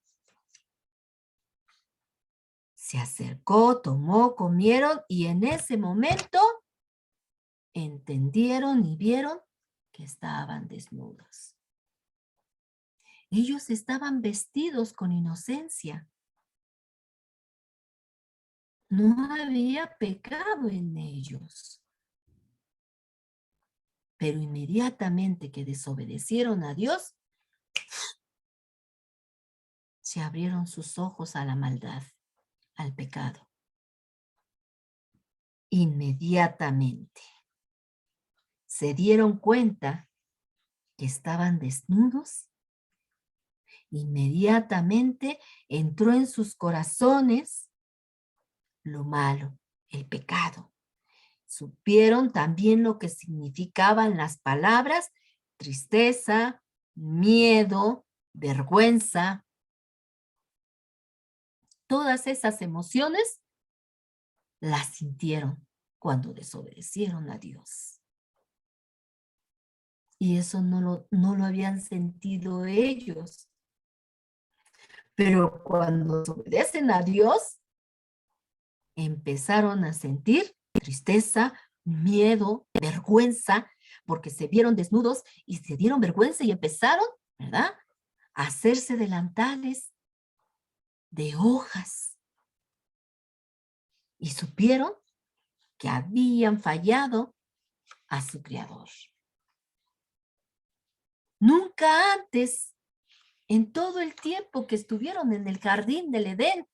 Se acercó, tomó, comieron y en ese momento entendieron y vieron que estaban desnudos. Ellos estaban vestidos con inocencia. No había pecado en ellos. Pero inmediatamente que desobedecieron a Dios, se abrieron sus ojos a la maldad, al pecado. Inmediatamente se dieron cuenta que estaban desnudos. Inmediatamente entró en sus corazones lo malo, el pecado. Supieron también lo que significaban las palabras tristeza, miedo, vergüenza. Todas esas emociones las sintieron cuando desobedecieron a Dios. Y eso no lo habían sentido ellos. Pero cuando desobedecen a Dios, empezaron a sentir tristeza, miedo, vergüenza, porque se vieron desnudos y se dieron vergüenza y empezaron, ¿verdad?, a hacerse delantales de hojas. Y supieron que habían fallado a su Creador. Nunca antes, en todo el tiempo que estuvieron en el jardín del Edén,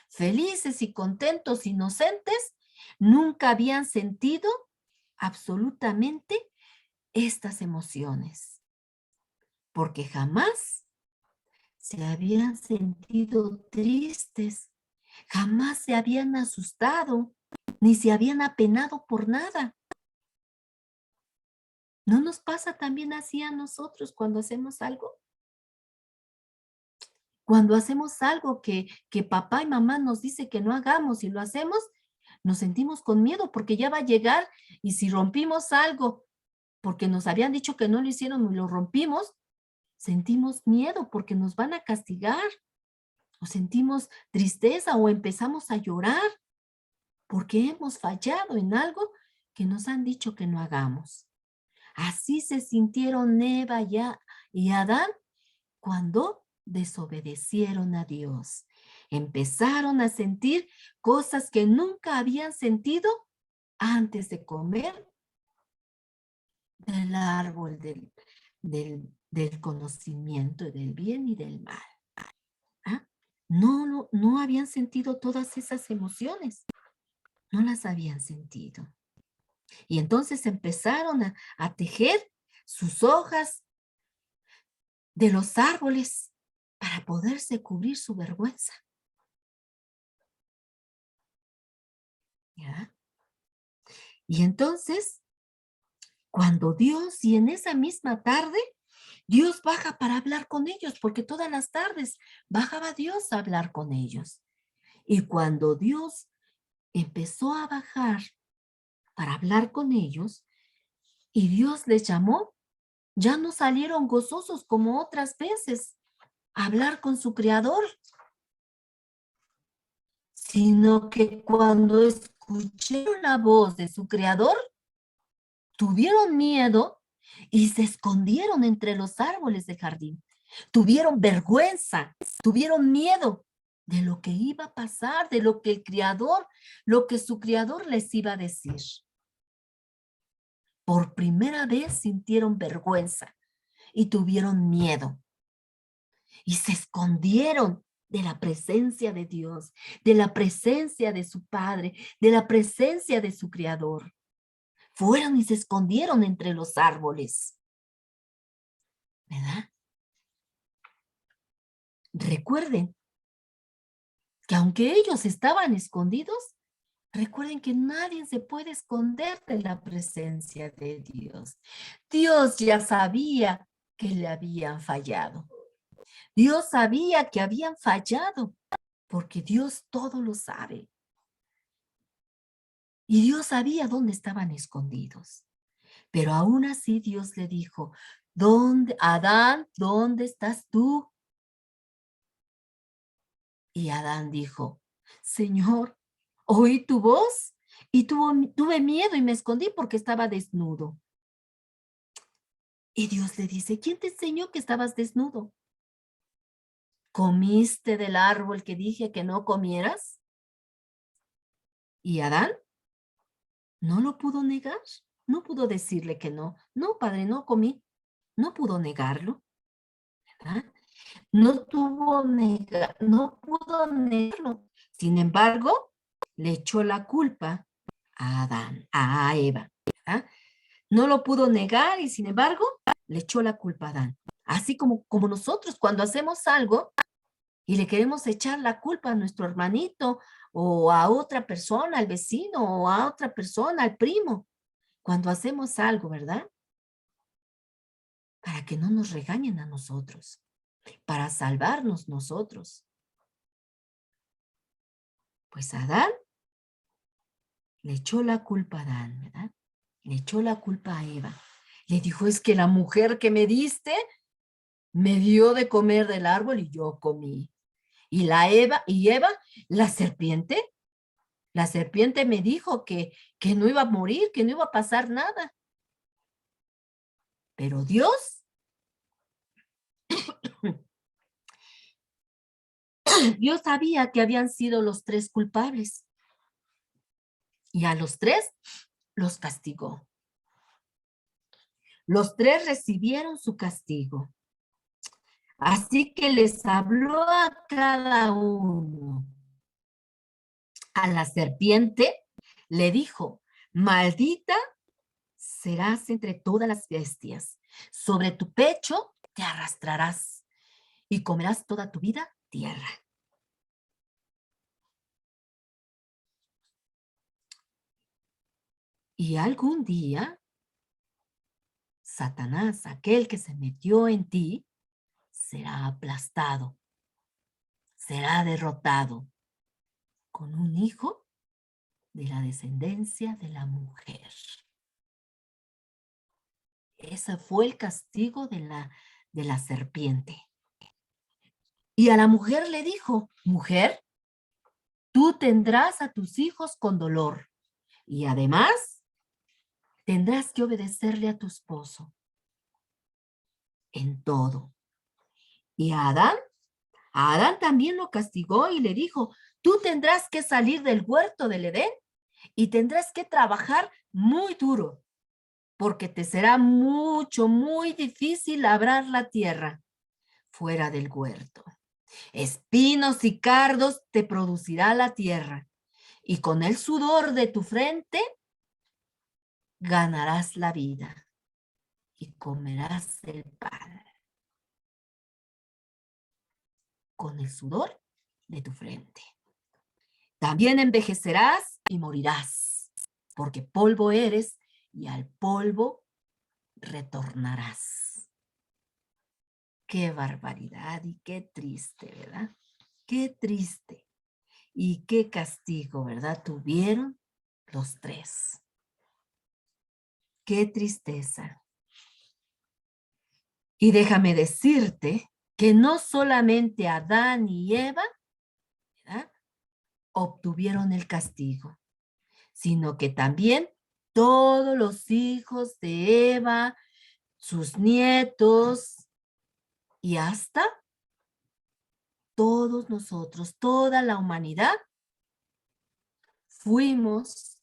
felices y contentos, inocentes, nunca habían sentido absolutamente estas emociones, porque jamás se habían sentido tristes, jamás se habían asustado, ni se habían apenado por nada. ¿No nos pasa también así a nosotros cuando hacemos algo? Cuando hacemos algo que papá y mamá nos dice que no hagamos y lo hacemos, nos sentimos con miedo porque ya va a llegar y si rompimos algo porque nos habían dicho que no lo hicieron y lo rompimos, sentimos miedo porque nos van a castigar o sentimos tristeza o empezamos a llorar porque hemos fallado en algo que nos han dicho que no hagamos. Así se sintieron Eva y Adán cuando desobedecieron a Dios. Empezaron a sentir cosas que nunca habían sentido antes de comer del árbol del conocimiento del bien y del mal. ¿Ah? No habían sentido todas esas emociones, no las habían sentido. Y entonces empezaron a tejer sus hojas de los árboles para poderse cubrir su vergüenza. ¿Ya? Y entonces, cuando Dios, y en esa misma tarde, Dios baja para hablar con ellos, porque todas las tardes bajaba Dios a hablar con ellos. Y cuando Dios empezó a bajar para hablar con ellos, y Dios les llamó, ya no salieron gozosos como otras veces a hablar con su Creador, sino que cuando escucharon la voz de su Creador, tuvieron miedo y se escondieron entre los árboles del jardín. Tuvieron vergüenza, tuvieron miedo de lo que iba a pasar, de lo que el Creador, lo que su Creador les iba a decir. Por primera vez sintieron vergüenza y tuvieron miedo y se escondieron de la presencia de Dios, de la presencia de su Padre, de la presencia de su Creador. Fueron y se escondieron entre los árboles. ¿Verdad? Recuerden que aunque ellos estaban escondidos, recuerden que nadie se puede esconder de la presencia de Dios. Dios ya sabía que le habían fallado. Dios sabía que habían fallado, porque Dios todo lo sabe. Y Dios sabía dónde estaban escondidos. Pero aún así Dios le dijo, Adán, ¿dónde estás tú? Y Adán dijo, Señor, oí tu voz y tuve miedo y me escondí porque estaba desnudo. Y Dios le dice, ¿quién te enseñó que estabas desnudo? ¿Comiste del árbol que dije que no comieras? Y Adán no lo pudo negar, no pudo decirle que no. No, padre, no comí. No pudo negarlo, ¿verdad? No pudo negarlo. Sin embargo, le echó la culpa a Adán, a Eva, ¿verdad? No lo pudo negar y sin embargo, le echó la culpa a Adán. Así como nosotros cuando hacemos algo y le queremos echar la culpa a nuestro hermanito o a otra persona, al vecino o a otra persona, al primo, cuando hacemos algo, ¿verdad? Para que no nos regañen a nosotros, para salvarnos nosotros. Pues Adán le echó la culpa a Adán, ¿verdad? Le echó la culpa a Eva. Le dijo, es que la mujer que me diste me dio de comer del árbol y yo comí. Y Eva, la serpiente me dijo que no iba a morir, que no iba a pasar nada. Pero Dios sabía que habían sido los tres culpables. Y a los tres los castigó. Los tres recibieron su castigo. Así que les habló a cada uno. A la serpiente le dijo, maldita serás entre todas las bestias. Sobre tu pecho te arrastrarás y comerás toda tu vida tierra. Y algún día, Satanás, aquel que se metió en ti, será aplastado, será derrotado con un hijo de la descendencia de la mujer. Ese fue el castigo de la serpiente. Y a la mujer le dijo, mujer, tú tendrás a tus hijos con dolor y además tendrás que obedecerle a tu esposo en todo. Y a Adán también lo castigó y le dijo, tú tendrás que salir del huerto del Edén y tendrás que trabajar muy duro, porque te será muy difícil labrar la tierra fuera del huerto. Espinos y cardos te producirá la tierra, y con el sudor de tu frente ganarás la vida y comerás el pan. Con el sudor de tu frente. También envejecerás y morirás, porque polvo eres y al polvo retornarás. Qué barbaridad y qué triste, ¿verdad? Qué triste y qué castigo, ¿verdad? Tuvieron los tres. Qué tristeza. Y déjame decirte que no solamente Adán y Eva, ¿verdad?, obtuvieron el castigo, sino que también todos los hijos de Eva, sus nietos y hasta todos nosotros, toda la humanidad, fuimos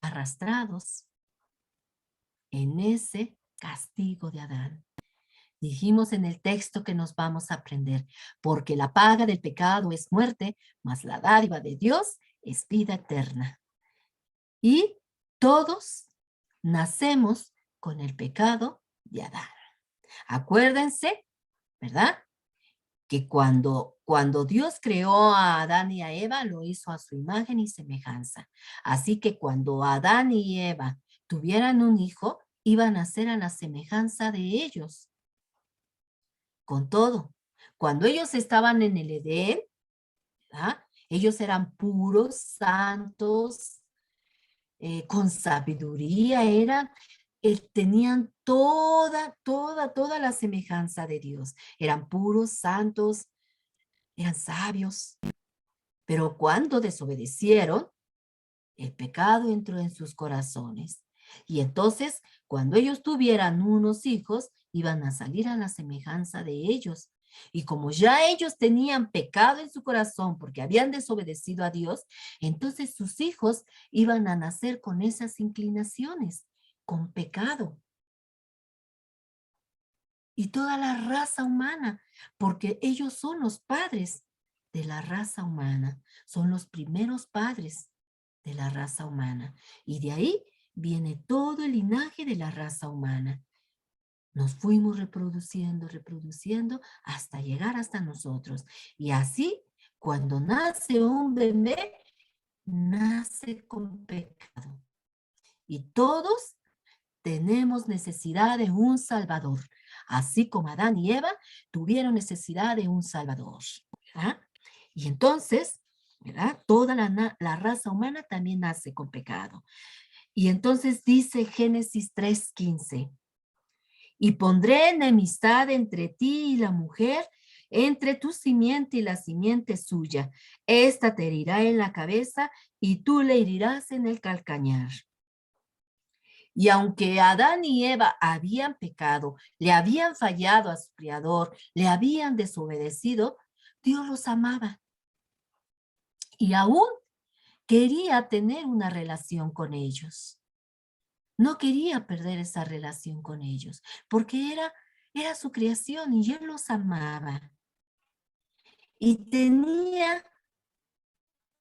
arrastrados en ese castigo de Adán. Dijimos en el texto que nos vamos a aprender, porque la paga del pecado es muerte, mas la dádiva de Dios es vida eterna. Y todos nacemos con el pecado de Adán. Acuérdense, ¿verdad?, que cuando Dios creó a Adán y a Eva, lo hizo a su imagen y semejanza. Así que cuando Adán y Eva tuvieran un hijo, iban a ser a la semejanza de ellos. Con todo, cuando ellos estaban en el Edén, ¿verdad?, ellos eran puros, santos, con sabiduría, tenían toda la semejanza de Dios. Eran puros, santos, eran sabios. Pero cuando desobedecieron, el pecado entró en sus corazones. Y entonces, cuando ellos tuvieran unos hijos, iban a salir a la semejanza de ellos. Y como ya ellos tenían pecado en su corazón porque habían desobedecido a Dios, entonces sus hijos iban a nacer con esas inclinaciones, con pecado. Y toda la raza humana, porque ellos son los padres de la raza humana, son los primeros padres de la raza humana. Y de ahí viene todo el linaje de la raza humana. Nos fuimos reproduciendo hasta llegar hasta nosotros. Y así, cuando nace un bebé, nace con pecado. Y todos tenemos necesidad de un Salvador, así como Adán y Eva tuvieron necesidad de un Salvador, ¿verdad? Y entonces, ¿verdad?, toda la raza humana también nace con pecado. Y entonces dice Génesis 3:15, y pondré enemistad entre ti y la mujer, entre tu simiente y la simiente suya. Esta te herirá en la cabeza y tú le herirás en el calcañar. Y aunque Adán y Eva habían pecado, le habían fallado a su Creador, le habían desobedecido, Dios los amaba. Y aún quería tener una relación con ellos. No quería perder esa relación con ellos, porque era su creación y Él los amaba. Y tenía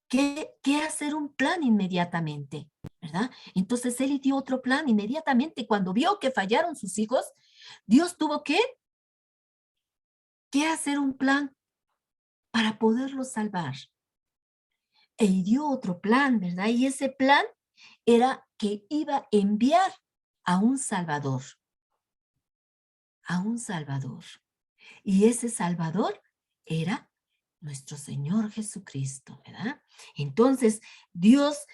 que hacer un plan inmediatamente, ¿verdad? Entonces él dio otro plan inmediatamente. Cuando vio que fallaron sus hijos, Dios tuvo que hacer un plan para poderlos salvar. E dio otro plan, ¿verdad? Y ese plan era que iba a enviar a un Salvador, a un Salvador. Y ese Salvador era nuestro Señor Jesucristo, ¿verdad? Entonces, Dios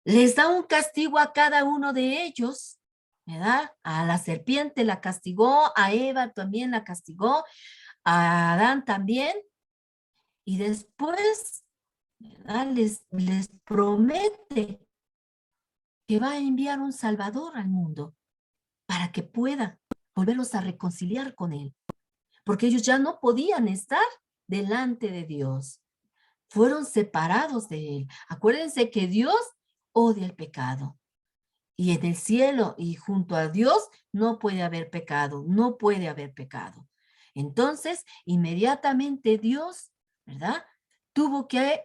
les da un castigo a cada uno de ellos, ¿verdad? A la serpiente la castigó, a Eva también la castigó, a Adán también, y después, ¿verdad? Les promete que va a enviar un Salvador al mundo para que pueda volverlos a reconciliar con Él, porque ellos ya no podían estar delante de Dios, fueron separados de Él. Acuérdense que Dios odia el pecado. Y en el cielo y junto a Dios no puede haber pecado, no puede haber pecado. Entonces, inmediatamente Dios, ¿verdad? Tuvo que,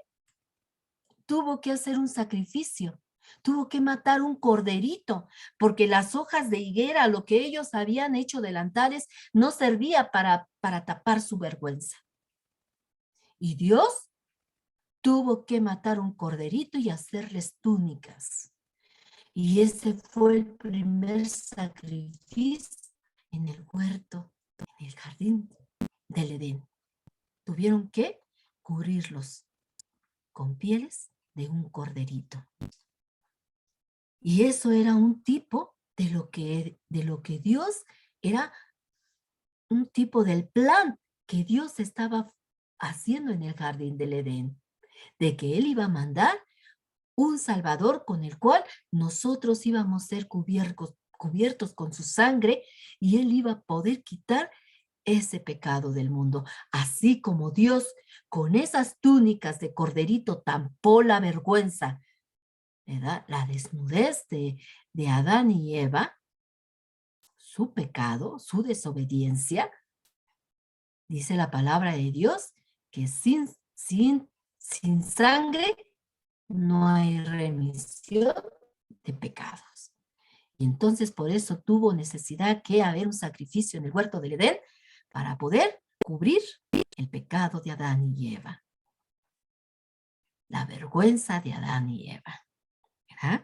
tuvo que hacer un sacrificio, tuvo que matar un corderito, porque las hojas de higuera, lo que ellos habían hecho delantales, no servía para tapar su vergüenza. Y Dios tuvo que matar un corderito y hacerles túnicas. Y ese fue el primer sacrificio en el huerto, en el jardín del Edén. Tuvieron que cubrirlos con pieles de un corderito. Y eso era un tipo de lo que Dios era, un tipo del plan que Dios estaba haciendo en el jardín del Edén, de que Él iba a mandar un Salvador con el cual nosotros íbamos a ser cubiertos con su sangre y Él iba a poder quitar ese pecado del mundo. Así como Dios con esas túnicas de corderito tampó la vergüenza, ¿verdad? La desnudez de Adán y Eva, su pecado, su desobediencia, dice la palabra de Dios que sin sangre no hay remisión de pecados. Y entonces por eso tuvo necesidad que haber un sacrificio en el huerto del Edén para poder cubrir el pecado de Adán y Eva. La vergüenza de Adán y Eva. ¿Verdad?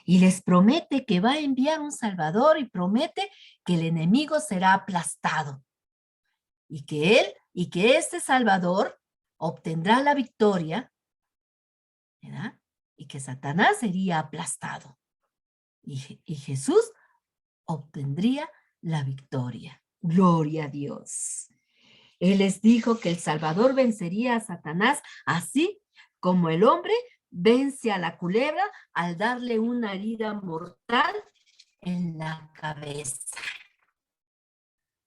Y les promete que va a enviar un Salvador y promete que el enemigo será aplastado. Y que este Salvador obtendrá la victoria, ¿verdad? Y que Satanás sería aplastado. Y Jesús obtendría la victoria. Gloria a Dios. Él les dijo que el Salvador vencería a Satanás, así como el hombre vence a la culebra al darle una herida mortal en la cabeza.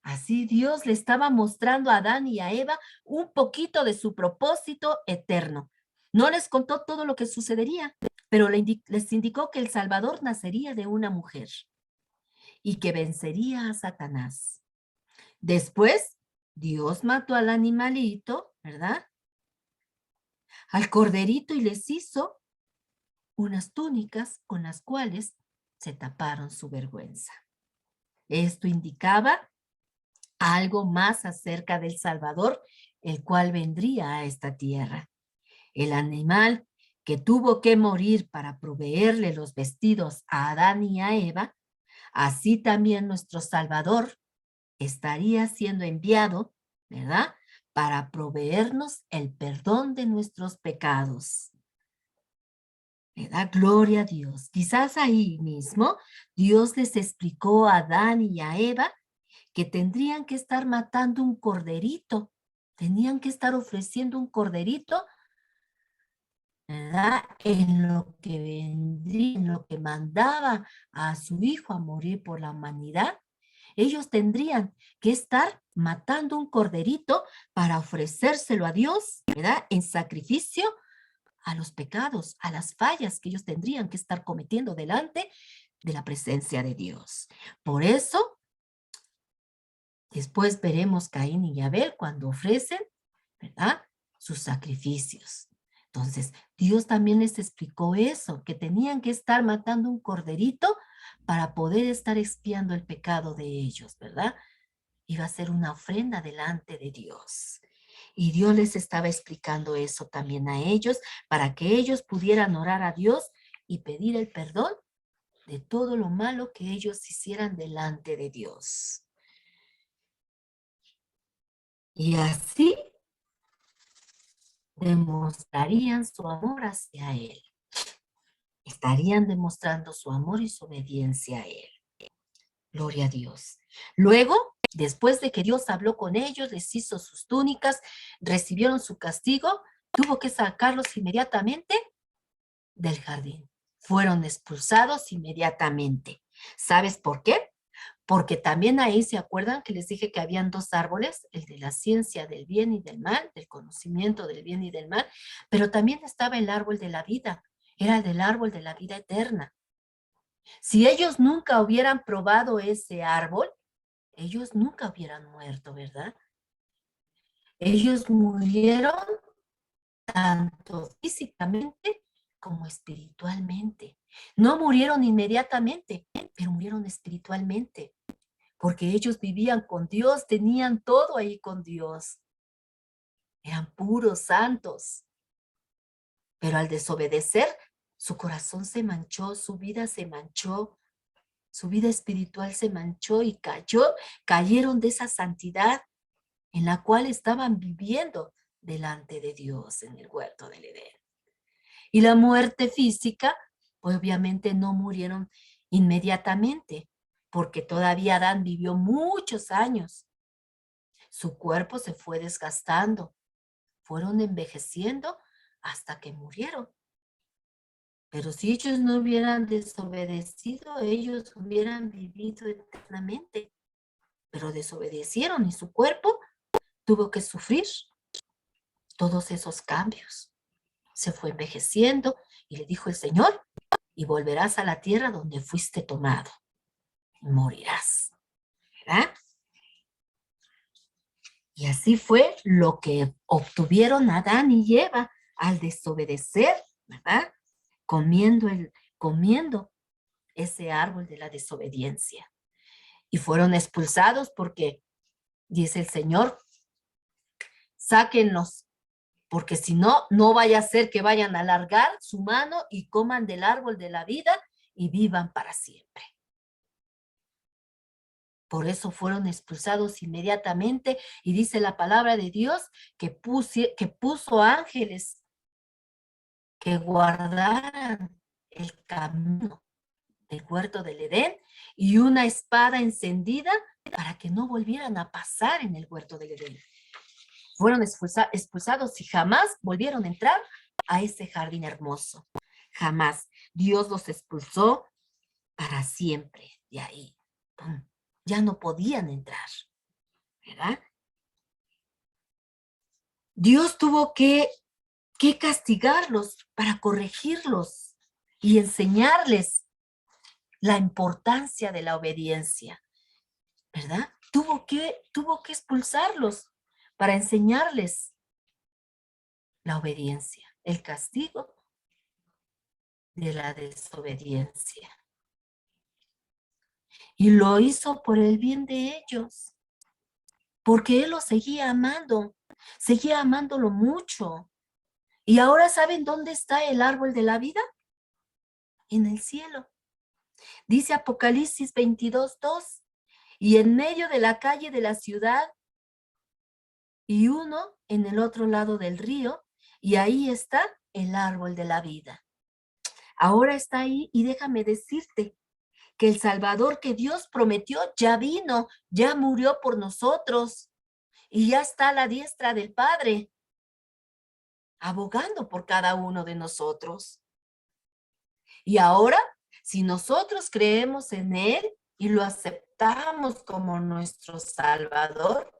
Así Dios le estaba mostrando a Adán y a Eva un poquito de su propósito eterno. No les contó todo lo que sucedería, pero les indicó que el Salvador nacería de una mujer y que vencería a Satanás. Después, Dios mató al animalito, ¿verdad? Al corderito y les hizo unas túnicas con las cuales se taparon su vergüenza. Esto indicaba algo más acerca del Salvador, el cual vendría a esta tierra. El animal que tuvo que morir para proveerle los vestidos a Adán y a Eva, así también nuestro Salvador estaría siendo enviado, ¿verdad? Para proveernos el perdón de nuestros pecados. ¿Verdad? Gloria a Dios. Quizás ahí mismo Dios les explicó a Adán y a Eva que tendrían que estar matando un corderito, tenían que estar ofreciendo un corderito, ¿verdad? En lo que vendría, en lo que mandaba a su hijo a morir por la humanidad. Ellos tendrían que estar matando un corderito para ofrecérselo a Dios, ¿verdad? En sacrificio a los pecados, a las fallas que ellos tendrían que estar cometiendo delante de la presencia de Dios. Por eso, después veremos Caín y Abel cuando ofrecen, ¿verdad? Sus sacrificios. Entonces, Dios también les explicó eso, que tenían que estar matando un corderito para poder estar expiando el pecado de ellos, ¿verdad? Iba a ser una ofrenda delante de Dios. Y Dios les estaba explicando eso también a ellos para que ellos pudieran orar a Dios y pedir el perdón de todo lo malo que ellos hicieran delante de Dios. Y así demostrarían su amor hacia Él. Estarían demostrando su amor y su obediencia a Él. Gloria a Dios. Luego, después de que Dios habló con ellos, les hizo sus túnicas, recibieron su castigo, tuvo que sacarlos inmediatamente del jardín. Fueron expulsados inmediatamente. ¿Sabes por qué? Porque también ahí se acuerdan que les dije que habían dos árboles, el de la ciencia del bien y del mal, del conocimiento del bien y del mal, pero también estaba el árbol de la vida, era el del árbol de la vida eterna. Si ellos nunca hubieran probado ese árbol, ellos nunca hubieran muerto, ¿verdad? Ellos murieron tanto físicamente como espiritualmente. No murieron inmediatamente, pero murieron espiritualmente, porque ellos vivían con Dios, tenían todo ahí con Dios. Eran puros, santos. Pero al desobedecer, su corazón se manchó, su vida se manchó, su vida espiritual se manchó y cayeron de esa santidad en la cual estaban viviendo delante de Dios en el huerto del Edén. Y la muerte física, pues obviamente no murieron inmediatamente, porque todavía Adán vivió muchos años. Su cuerpo se fue desgastando, fueron envejeciendo hasta que murieron. Pero si ellos no hubieran desobedecido, ellos hubieran vivido eternamente. Pero desobedecieron y su cuerpo tuvo que sufrir todos esos cambios. Se fue envejeciendo y le dijo el Señor, y volverás a la tierra donde fuiste tomado. Y morirás, ¿verdad? Y así fue lo que obtuvieron Adán y Eva al desobedecer, ¿verdad? Comiendo ese árbol de la desobediencia. Y fueron expulsados porque, dice el Señor, sáquenlos, porque si no, no vaya a ser que vayan a alargar su mano y coman del árbol de la vida y vivan para siempre. Por eso fueron expulsados inmediatamente y dice la palabra de Dios que puso ángeles que guardaran el camino del huerto del Edén y una espada encendida para que no volvieran a pasar en el huerto del Edén. Fueron expulsados y jamás volvieron a entrar a ese jardín hermoso. Jamás. Dios los expulsó para siempre de ahí. ¡Pum! Ya no podían entrar, ¿verdad? Dios tuvo que castigarlos para corregirlos y enseñarles la importancia de la obediencia, ¿verdad? Tuvo que expulsarlos para enseñarles la obediencia, el castigo de la desobediencia. Y lo hizo por el bien de ellos, porque Él los seguía amándolo mucho. Y ahora, ¿saben dónde está el árbol de la vida? En el cielo. Dice Apocalipsis 22:2, y en medio de la calle de la ciudad, y uno en el otro lado del río, y ahí está el árbol de la vida. Ahora está ahí, y déjame decirte que el Salvador que Dios prometió ya vino, ya murió por nosotros, y ya está a la diestra del Padre, abogando por cada uno de nosotros. Y ahora, si nosotros creemos en Él y lo aceptamos como nuestro Salvador,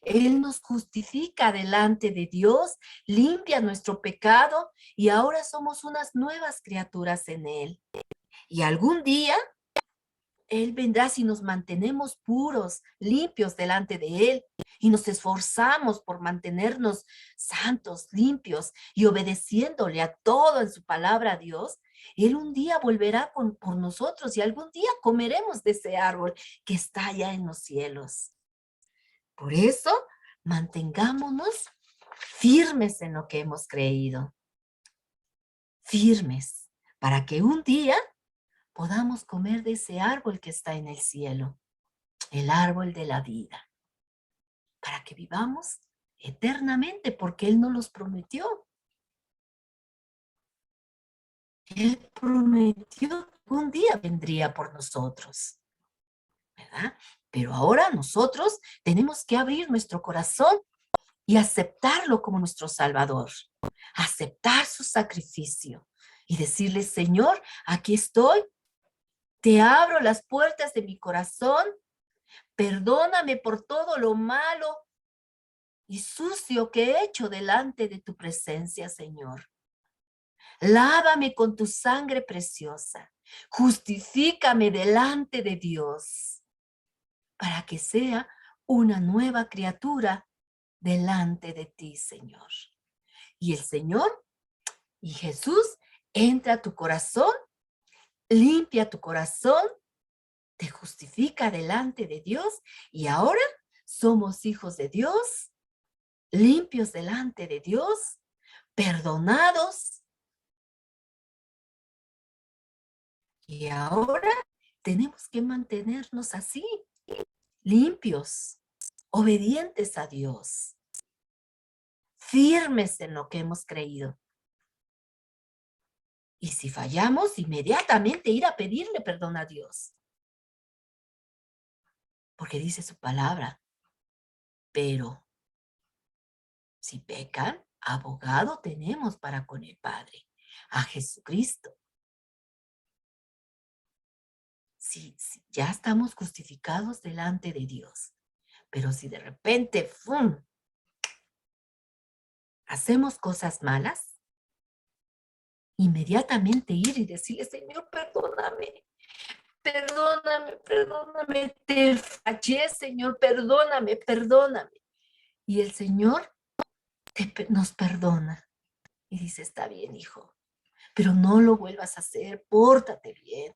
Él nos justifica delante de Dios, limpia nuestro pecado y ahora somos unas nuevas criaturas en Él. Y algún día Él vendrá si nos mantenemos puros, limpios delante de Él y nos esforzamos por mantenernos santos, limpios y obedeciéndole a todo en su palabra a Dios. Él un día volverá por nosotros y algún día comeremos de ese árbol que está allá en los cielos. Por eso, mantengámonos firmes en lo que hemos creído. Firmes, para que un día podamos comer de ese árbol que está en el cielo, el árbol de la vida, para que vivamos eternamente, porque Él nos los prometió. Él prometió que un día vendría por nosotros, ¿verdad? Pero ahora nosotros tenemos que abrir nuestro corazón y aceptarlo como nuestro Salvador, aceptar su sacrificio y decirle, Señor, aquí estoy, te abro las puertas de mi corazón, perdóname por todo lo malo y sucio que he hecho delante de tu presencia, Señor. Lávame con tu sangre preciosa, justifícame delante de Dios, para que sea una nueva criatura delante de ti, Señor. Y el Señor y Jesús entra a tu corazón, limpia tu corazón, te justifica delante de Dios y ahora somos hijos de Dios, limpios delante de Dios, perdonados. Y ahora tenemos que mantenernos así, limpios, obedientes a Dios, firmes en lo que hemos creído. Y si fallamos, inmediatamente ir a pedirle perdón a Dios. Porque dice su palabra, pero si pecan, abogado tenemos para con el Padre, a Jesucristo. Si ya estamos justificados delante de Dios, pero si de repente, ¡fum!, hacemos cosas malas, inmediatamente ir y decirle, Señor, perdóname, perdóname, perdóname, te fallé, Señor, perdóname, perdóname. Y el Señor nos perdona y dice, está bien, hijo, pero no lo vuelvas a hacer, pórtate bien.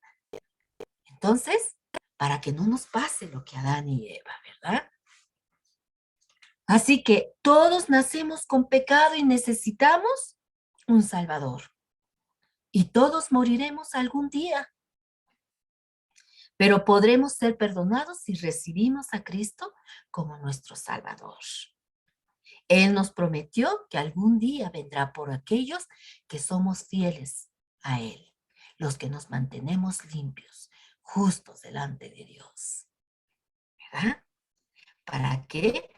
Entonces, para que no nos pase lo que a Adán y Eva, ¿verdad? Así que todos nacemos con pecado y necesitamos un Salvador. Y todos moriremos algún día. Pero podremos ser perdonados si recibimos a Cristo como nuestro Salvador. Él nos prometió que algún día vendrá por aquellos que somos fieles a Él, los que nos mantenemos limpios, justos delante de Dios. ¿Verdad? ¿Para qué?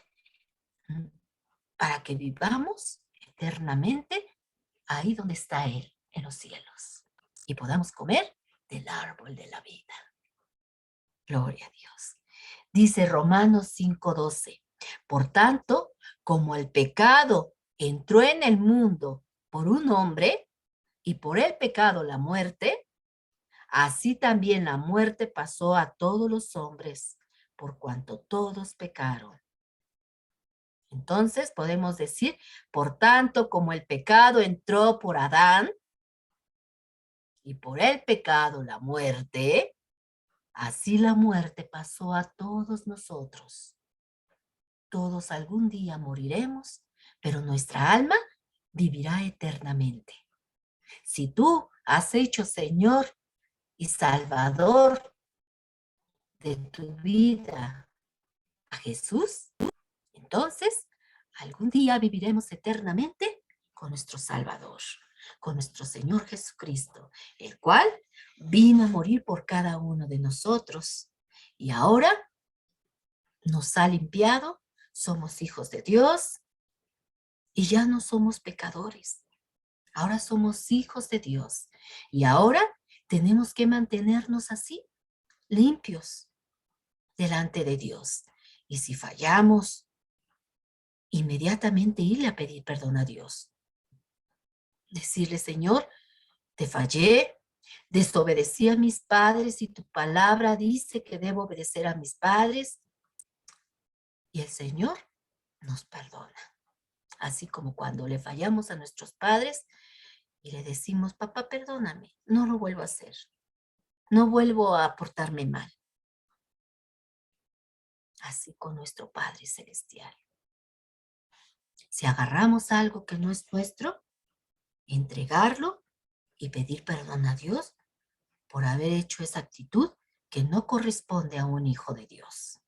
Para que vivamos eternamente ahí donde está Él, en los cielos, y podamos comer del árbol de la vida. Gloria a Dios. Dice Romanos 5:12, por tanto, como el pecado entró en el mundo por un hombre, y por el pecado la muerte, así también la muerte pasó a todos los hombres, por cuanto todos pecaron. Entonces podemos decir, por tanto, como el pecado entró por Adán, y por el pecado la muerte, así la muerte pasó a todos nosotros. Todos algún día moriremos, pero nuestra alma vivirá eternamente. Si tú has hecho Señor y Salvador de tu vida a Jesús, entonces algún día viviremos eternamente con nuestro Salvador, con nuestro Señor Jesucristo, el cual vino a morir por cada uno de nosotros y ahora nos ha limpiado, somos hijos de Dios y ya no somos pecadores. Ahora somos hijos de Dios y ahora tenemos que mantenernos así, limpios delante de Dios. Y si fallamos, inmediatamente irle a pedir perdón a Dios. Decirle, Señor, te fallé, Desobedecí a mis padres y tu palabra dice que debo obedecer a mis padres y el Señor nos perdona. Así como cuando le fallamos a nuestros padres y le decimos, papá, perdóname, no lo vuelvo a hacer, no vuelvo a portarme mal. Así con nuestro Padre Celestial. Si agarramos algo que no es nuestro, entregarlo y pedir perdón a Dios por haber hecho esa actitud que no corresponde a un hijo de Dios.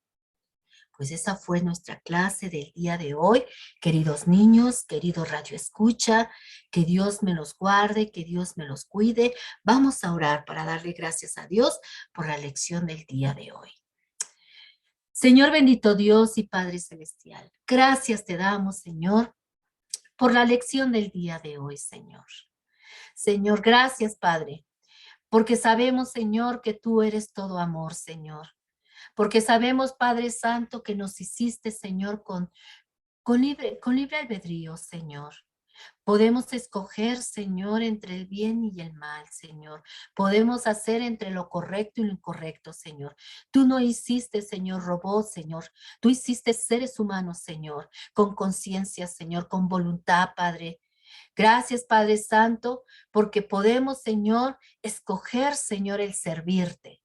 Pues esa fue nuestra clase del día de hoy. Queridos niños, querido Radio Escucha, que Dios me los guarde, que Dios me los cuide. Vamos a orar para darle gracias a Dios por la lección del día de hoy. Señor bendito Dios y Padre Celestial, gracias te damos, Señor, por la lección del día de hoy, Señor. Señor, gracias, Padre, porque sabemos, Señor, que tú eres todo amor, Señor. Porque sabemos, Padre Santo, que nos hiciste, Señor, con libre albedrío, Señor. Podemos escoger, Señor, entre el bien y el mal, Señor. Podemos hacer entre lo correcto y lo incorrecto, Señor. Tú no hiciste, Señor, robots, Señor. Tú hiciste seres humanos, Señor, con conciencia, Señor, con voluntad, Padre. Gracias, Padre Santo, porque podemos, Señor, escoger, Señor, el servirte,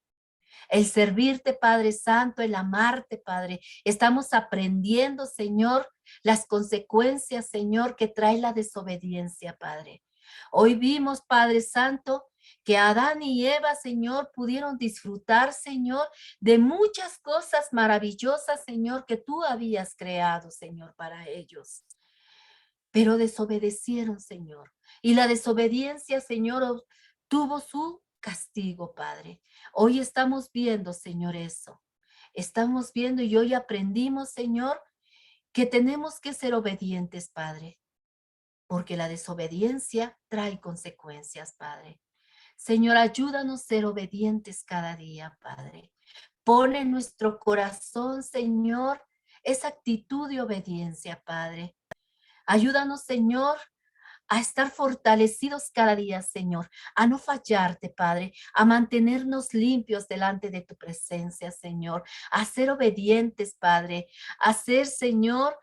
Padre Santo, el amarte, Padre. Estamos aprendiendo, Señor, las consecuencias, Señor, que trae la desobediencia, Padre. Hoy vimos, Padre Santo, que Adán y Eva, Señor, pudieron disfrutar, Señor, de muchas cosas maravillosas, Señor, que tú habías creado, Señor, para ellos. Pero desobedecieron, Señor. Y la desobediencia, Señor, tuvo su castigo, Padre. Hoy estamos viendo, Señor, eso. Estamos viendo y hoy aprendimos, Señor, que tenemos que ser obedientes, Padre, porque la desobediencia trae consecuencias, Padre. Señor, ayúdanos a ser obedientes cada día, Padre. Pone en nuestro corazón, Señor, esa actitud de obediencia, Padre. Ayúdanos, Señor, a estar fortalecidos cada día, Señor, a no fallarte, Padre, a mantenernos limpios delante de tu presencia, Señor, a ser obedientes, Padre, a ser, Señor,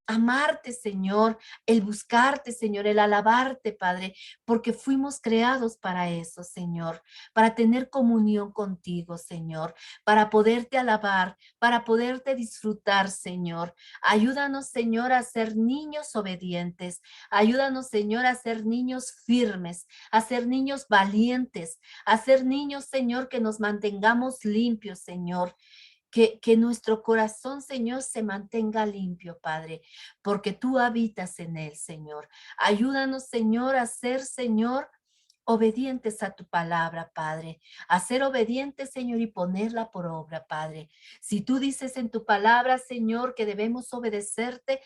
amarte, Señor, el buscarte, Señor, el alabarte, Padre, porque fuimos creados para eso, Señor, para tener comunión contigo, Señor, para poderte alabar, para poderte disfrutar, Señor. Ayúdanos, Señor, a ser niños obedientes. Ayúdanos, Señor, a ser niños firmes, a ser niños valientes, a ser niños, Señor, que nos mantengamos limpios, Señor. Que nuestro corazón, Señor, se mantenga limpio, Padre, porque tú habitas en él, Señor. Ayúdanos, Señor, a ser, Señor, obedientes a tu palabra, Padre, a ser obedientes, Señor, y ponerla por obra, Padre. Si tú dices en tu palabra, Señor, que debemos obedecerte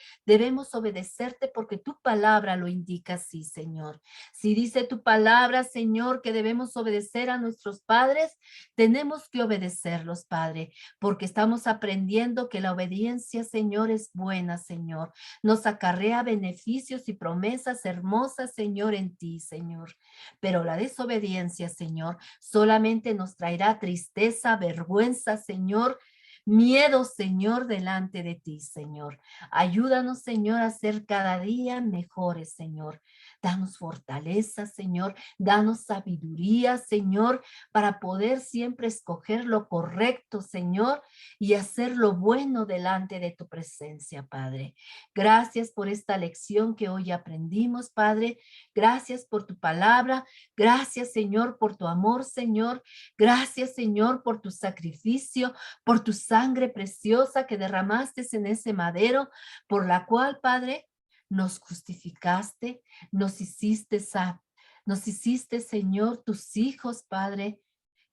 porque tu palabra lo indica así, Señor. Si dice tu palabra, Señor, que debemos obedecer a nuestros padres, tenemos que obedecerlos, Padre, porque estamos aprendiendo que la obediencia, Señor, es buena, Señor. Nos acarrea beneficios y promesas hermosas, Señor, en ti, Señor. Pero la desobediencia, Señor, solamente nos traerá tristeza, vergüenza, Señor, miedo, Señor, delante de ti, Señor. Ayúdanos, Señor, a ser cada día mejores, Señor. Danos fortaleza, Señor. Danos sabiduría, Señor, para poder siempre escoger lo correcto, Señor, y hacer lo bueno delante de tu presencia, Padre. Gracias por esta lección que hoy aprendimos, Padre. Gracias por tu palabra. Gracias, Señor, por tu amor, Señor. Gracias, Señor, por tu sacrificio, por tu sangre preciosa que derramaste en ese madero, por la cual, Padre, nos justificaste, nos hiciste, Señor, tus hijos, Padre,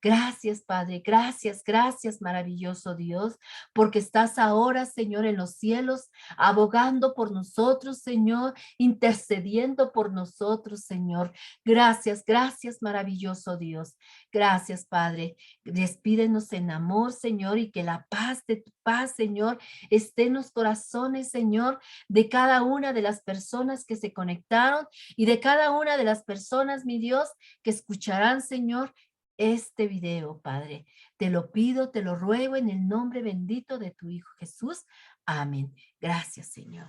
Gracias, Padre. Gracias, gracias, maravilloso Dios, porque estás ahora, Señor, en los cielos, abogando por nosotros, Señor, intercediendo por nosotros, Señor. Gracias, gracias, maravilloso Dios. Gracias, Padre. Despídenos en amor, Señor, y que la paz de tu paz, Señor, esté en los corazones, Señor, de cada una de las personas que se conectaron y de cada una de las personas, mi Dios, que escucharán, Señor, este video, Padre. Te lo pido, te lo ruego en el nombre bendito de tu Hijo Jesús. Amén. Gracias, Señor.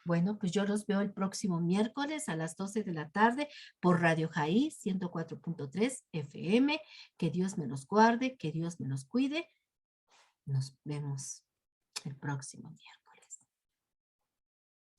Bueno, pues yo los veo el próximo miércoles a las 12 de la tarde por Radio Jaí 104.3 FM. Que Dios me los guarde, que Dios me los cuide. Nos vemos el próximo miércoles.